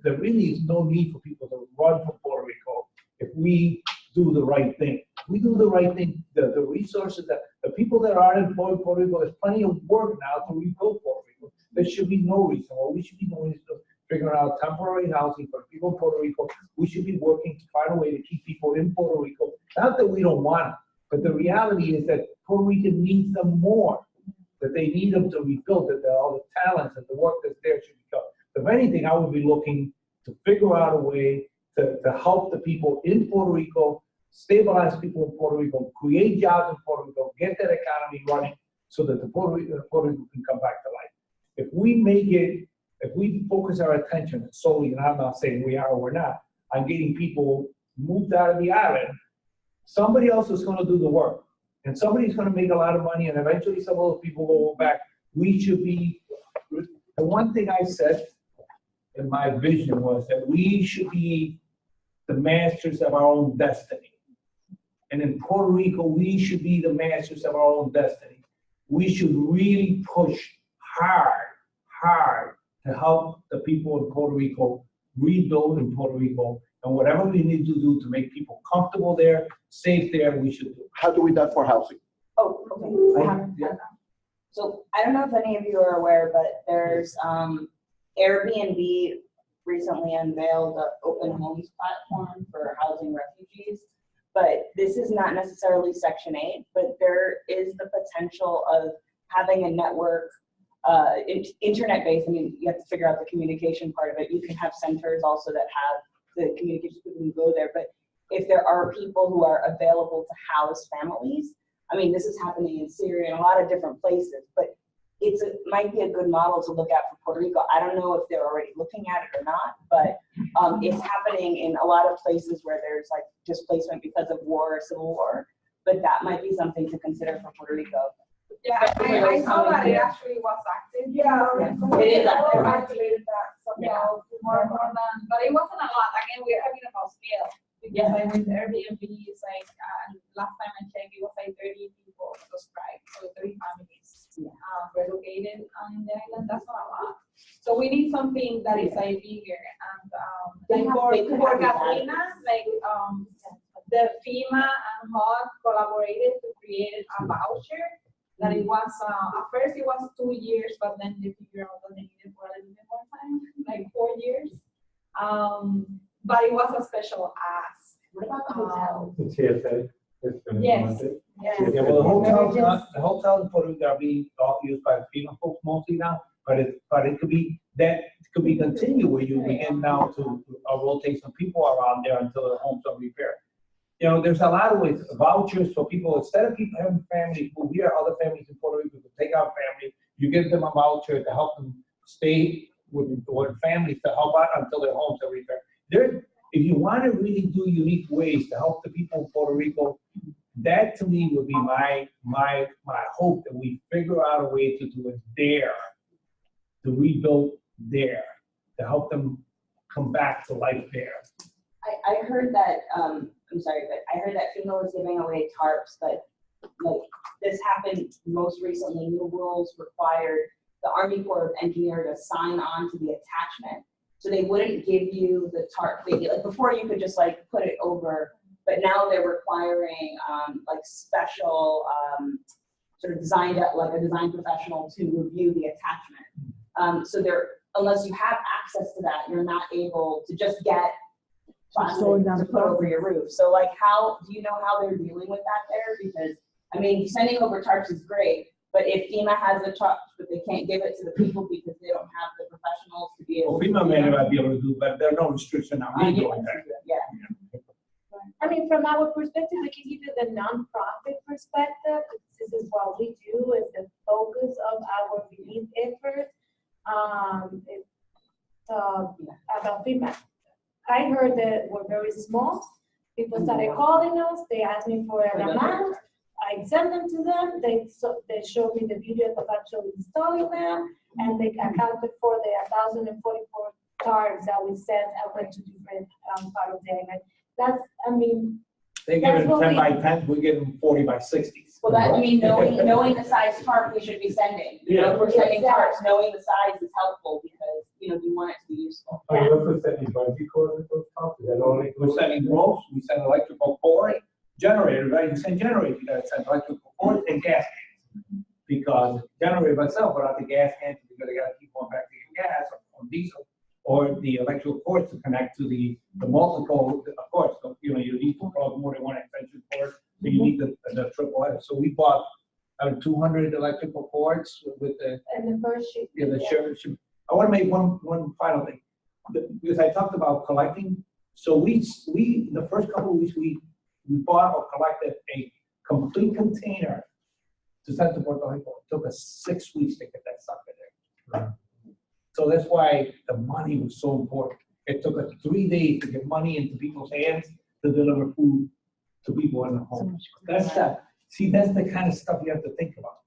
there really is no need for people to run for Puerto Rico if we do the right thing. If we do the right thing, the resources, the people that are in Puerto Rico, there's plenty of work now to rebuild Puerto Rico. There should be no reason. What we should be doing is to figure out temporary housing for people in Puerto Rico. We should be working to find a way to keep people in Puerto Rico. Not that we don't want them, but the reality is that Puerto Rico needs them more, that they need them to rebuild, that all the talents and the work that's there should be done. If anything, I would be looking to figure out a way to help the people in Puerto Rico, stabilize people in Puerto Rico, create jobs in Puerto Rico, get that economy running so that the Puerto Rico can come back to life. If we focus our attention solely, and I'm not saying we are or we're not, on getting people moved out of the island, somebody else is going to do the work. And somebody's going to make a lot of money, and eventually some of those people will go back. We should be the one thing I said in my vision was that we should be the masters of our own destiny. And in Puerto Rico, we should be the masters of our own destiny. We should really push hard to help the people in Puerto Rico rebuild in Puerto Rico. And whatever we need to do to make people comfortable there, safe there, we should do. How do we do that for housing? Oh, okay. Yeah. So I don't know if any of you are aware, but there's Airbnb recently unveiled an open homes platform for housing refugees. But this is not necessarily Section 8, but there is the potential of having a network, internet-based. I mean, you have to figure out the communication part of it. You can have centers also that have the communication, people can go there. But if there are people who are available to house families, I mean, this is happening in Syria and a lot of different places, but might be a good model to look at for Puerto Rico. I don't know if they're already looking at it or not, but it's happening in a lot of places where there's like displacement because of war or civil war, but that might be something to consider for Puerto Rico. Yeah, I saw that it actually was active. Yeah. It is active. Activated that somehow. More than, but it wasn't a lot. Again, we're talking about scale. Because like with Airbnb, it's like, last time I checked, it was like 30 people subscribed, so 30 families relocated on the island. That's not a lot. So we need something that is like bigger. And like for Katrina, like the FEMA and HUD collaborated to create a voucher that it was, at first it was 2 years, but then they figured out that they needed for a little bit more time, like 4 years. But it was a special ask. What about the hotel? The TSA. Yes. Yeah, well, the hotels in Puerto Rico are being used by the FEMA folks mostly now, but it could be continued where you begin now to rotate some people around there until the homes are repaired. You know, there's a lot of ways, vouchers for people, instead of people having families, we have other families in Puerto Rico to take out family, you give them a voucher to help them stay with families to help out until their homes are repaired. If you want to really do unique ways to help the people in Puerto Rico, that to me would be my hope, that we figure out a way to do it there, to rebuild there, to help them come back to life there. I heard that, I'm sorry, but I heard that FEMA was giving away tarps, but like this happened most recently, new rules required the Army Corps of Engineers to sign on to the attachment. So they wouldn't give you the tarp, like before you could just like put it over, but now they're requiring like special sort of designed, like a design professional to review the attachment. So unless you have access to that, you're not able to just get plastic to put over your roof. So like do you know how they're dealing with that there? Because I mean, sending over tarps is great, but if FEMA has the tarps, but they can't give it to the people because they don't have the professionals to be able to FEMA may not be able to do, but there's no restriction on me doing that. Yeah. I mean, from our perspective, we can give you the nonprofit perspective. This is what we do, is the focus of our relief effort. About FEMA. I heard that we're very small. People started calling us. They asked me for an amount. I sent them to them. They showed me the video of actually installing them, and they accounted for the 1,044 tarps that we sent out to different parts of the island. That's, I mean, they give it 10 by 10, we give them 40 by 60s. Well, that, I mean, knowing the size tarp we should be sending. You know, if we're sending tarps, knowing the size is helpful because, you know, you want it to be useful. Are you also sending bungee cords with those tarps? Is that only? We're sending ropes, we send electrical cord, generators, right? You send generators, you gotta send electrical cord and gas cans. Because generator by itself, without the gas cans, because they gotta keep going back to your gas or diesel, or the electrical cord to connect to the multiple, of course, so, you know, you need to plug more than one extension cord, so you need the triple header. So we bought 200 electrical cords with the. And the first sheet. Yeah, the share. I want to make one final thing, because I talked about collecting. So we the first couple of weeks we bought or collected a complete container to send to Puerto Rico. It took us 6 weeks to get that sucker there. Right. So that's why the money was so important. It took us 3 days to get money into people's hands to deliver food to people in the home. That's the kind of stuff you have to think about.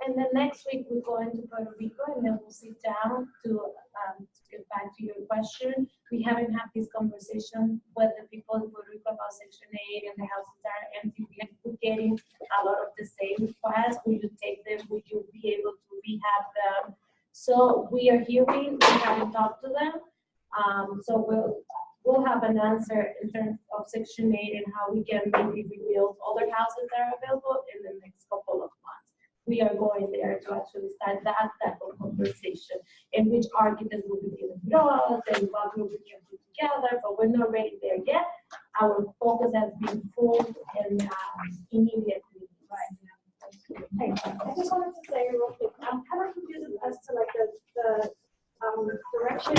and then next week we're going to Puerto Rico, and then we'll sit down to get back to your question. We haven't had this conversation with the people in Puerto Rico about Section 8 and the houses that are empty. We're getting a lot of the same requests. Will you take them? Will you be able to rehab them? So we are hearing, we haven't talked to them. So we'll have an answer in terms of Section 8 and how we can maybe rebuild other houses that are available in the next couple of months. We are going there to actually start that type of conversation, and which architects will be given to us and what we can put together, but we're not ready there yet. Our focus has been full and immediately. Hey, I just wanted to say real quick, I'm kind of confused as to like the direction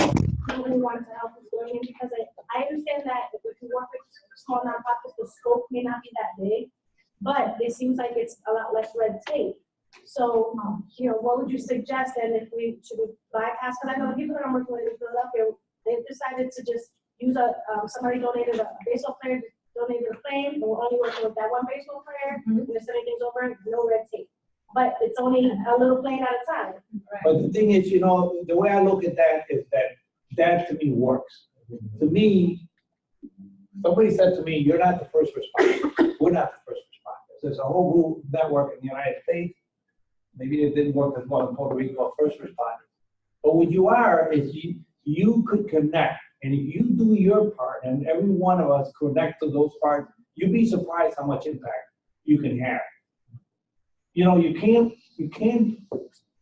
we want to help us going in, because I understand that if we work with small nonprofits, the scope may not be that big, but it seems like it's a lot less red tape. So, what would you suggest then if we should bypass? Because I know the people that I'm working with in Philadelphia, they've decided to just use somebody donated a baseball player, donated a plane, and we're only working with that one baseball player, and they're sending things over, no red tape. But it's only a little plane at a time. But the thing is, the way I look at that is that to me works. To me, somebody said to me, you're not the first responder. We're not the first responders. There's a whole group network in the United States. Maybe it didn't work as well in Puerto Rico, first responders. But what you are is you could connect. And if you do your part, and every one of us connect to those parts, you'd be surprised how much impact you can have. You can't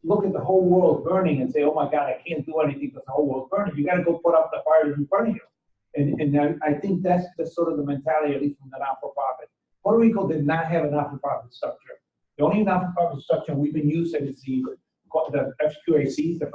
look at the whole world burning and say, oh my God, I can't do anything because the whole world's burning. You got to go put up the fires in front of you. And I think that's the sort of the mentality, at least from the not-for-profit. Puerto Rico did not have a not-for-profit structure. The only not-for-profit structure we've been using is the FQACs, the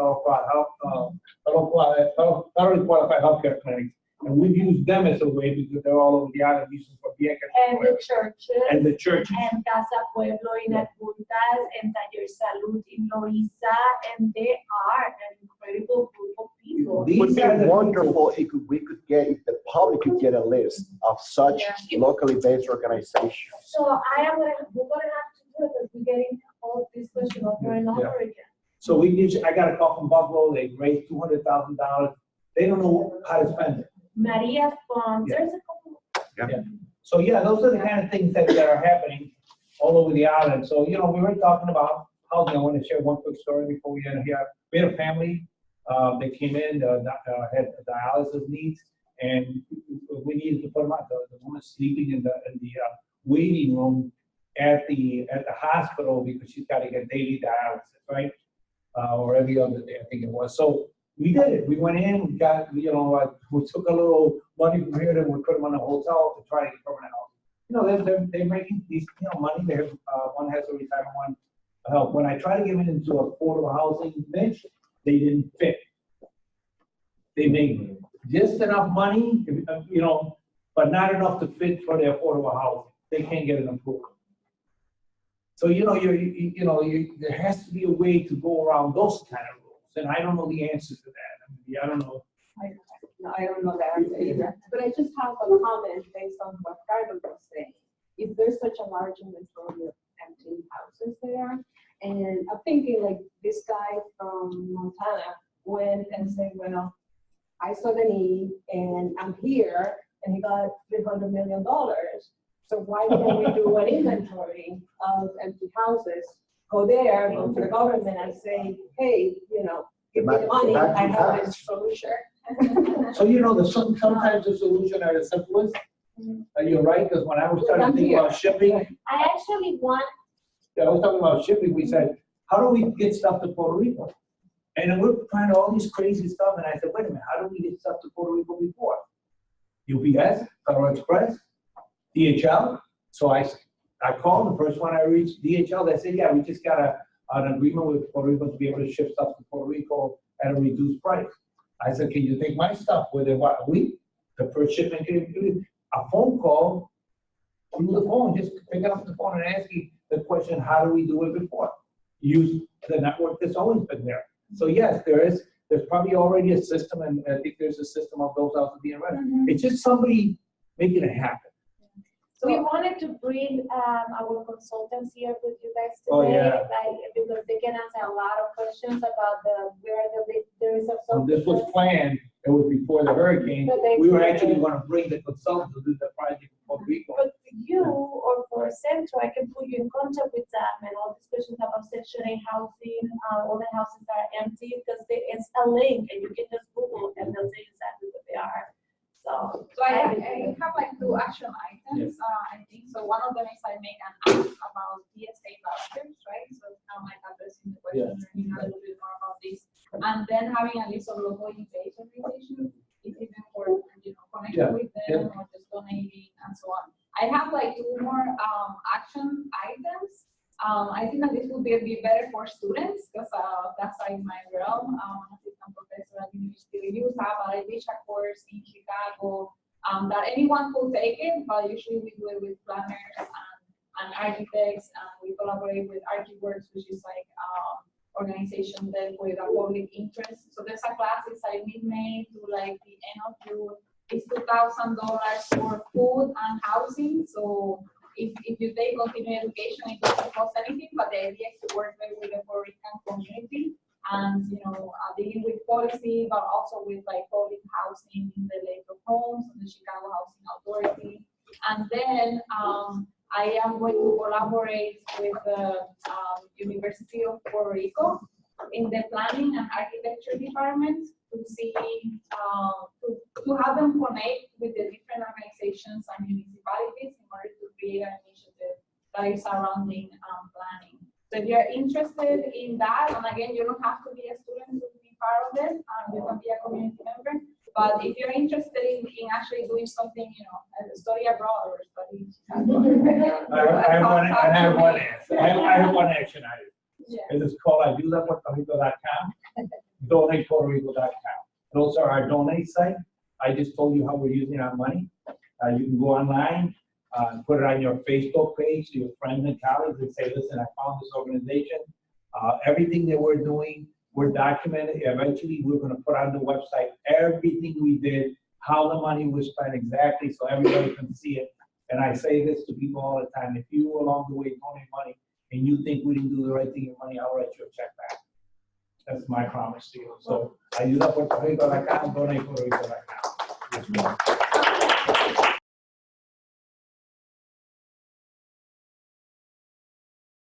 federally qualified healthcare clinics. And we've used them as a way because they're all over the island using for the and the churches. And the churches. And Casa Pueblo in Adjuntas and Taller Salud in Loíza, and they are an incredible group of people. It would be wonderful if if the public could get a list of such locally based organizations. So we're gonna have to do it because we're getting all these questions over and over again. So I got a call from Buffalo. They raised $200,000. They don't know how to spend it. Maria Fons, there's a couple. So those are the kind of things that are happening all over the island. So we were talking about housing. I want to share one quick story before we end here. We had a family. They came in, had dialysis needs, and we needed to put them out. The woman sleeping in the waiting room at the hospital because she's got to get daily dialysis, right? Or every other day, I think it was. So we did it. We went in, we got, we took a little money from here, then we put them on a hotel to try to get permanent housing. They're making these, money. They have, one has a retirement, one help. When I try to get them into affordable housing niche, they didn't fit. They made just enough money, but not enough to fit for the affordable housing. They can't get an approval. So, there has to be a way to go around those kind of rules. And I don't know the answer to that. I don't know. I don't know the answer either. But I just have a comment based on what Carlos was saying. If there's such a large inventory of empty houses there, and I'm thinking like this guy from Montana went and said, well, I saw the need and I'm here, and he got $300 million. So why can't we do an inventory of empty houses? Go there, go to the government and say, hey, give me the money, I have this solution. So sometimes the solution are the simplest. You're right, because when I was trying to think about shipping, I actually want. I was talking about shipping. We said, how do we get stuff to Puerto Rico? And then we're trying all this crazy stuff. And I said, wait a minute, how do we get stuff to Puerto Rico before? UPS, Federal Express, DHL. So I called the first one I reached, DHL. They said, yeah, we just got an agreement with Puerto Rico to be able to ship stuff to Puerto Rico at a reduced price. I said, can you take my stuff within a week? The first shipment came, a phone call through the phone, just picking up the phone and asking the question, how do we do it before? Use the network that's always been there. So yes, there's probably already a system, and I think there's a system of those houses being rented. It's just somebody making it happen. We wanted to bring our consultants here with you guys today, Oh, yeah. like, because they can answer a lot of questions about where there is a. So this was planned, it was before the hurricane. But they- We were actually gonna bring the consultant to do the project in Puerto Rico. But for you or for Centro, I can put you in contact with them and all these questions about Section 8 housing, all the houses that are empty, because it's a link and you can just Google and they'll tell you exactly what they are. So I have like 2 action items, I think. So one of them is I make an ask about PRSA vouchers, right? So kind of like addressing the question, learning a little bit more about this. And then having a list of local youth-based organizations, if even for, connecting with them or just donating and so on. I have like 2 more action items. I think that this would be better for students because that's like my realm. Assistant professor at the University of Utah, but I teach a course in Chicago that anyone could take it, but usually we do it with planners and architects, and we collaborate with ArchiWorks, which is like organization that with a public interest. So there's a class it's like mid-May to like the end of June. It's $2,000 for food and housing. So if you take continuing education, it doesn't cost anything, but the idea is to work with the Puerto Rican community and, dealing with policy, but also with like public housing in the Lake of Homes and the Chicago Housing Authority. And then I am going to collaborate with the University of Puerto Rico in the planning and architecture department to see, to have them connect with the different organizations and municipalities in order to create an initiative that is surrounding planning. So if you're interested in that, and again, you don't have to be a student to be part of it, you can be a community member. But if you're interested in actually doing something, study abroad or study. I have one action item. Yeah. It is called ayudapuertorico.com, donatepuertorico.com. Those are our donate site. I just told you how we're using our money. You can go online, put it on your Facebook page to your friends and colleagues and say, listen, I found this organization. Everything that we're doing, we're documenting. Eventually, we're going to put on the website everything we did, how the money was spent exactly, so everybody can see it. And I say this to people all the time. If you along the way donate money and you think we didn't do the right thing with money, I'll write you a check back. That's my promise to you. So ayudapuertorico.com, donatepuertorico.com.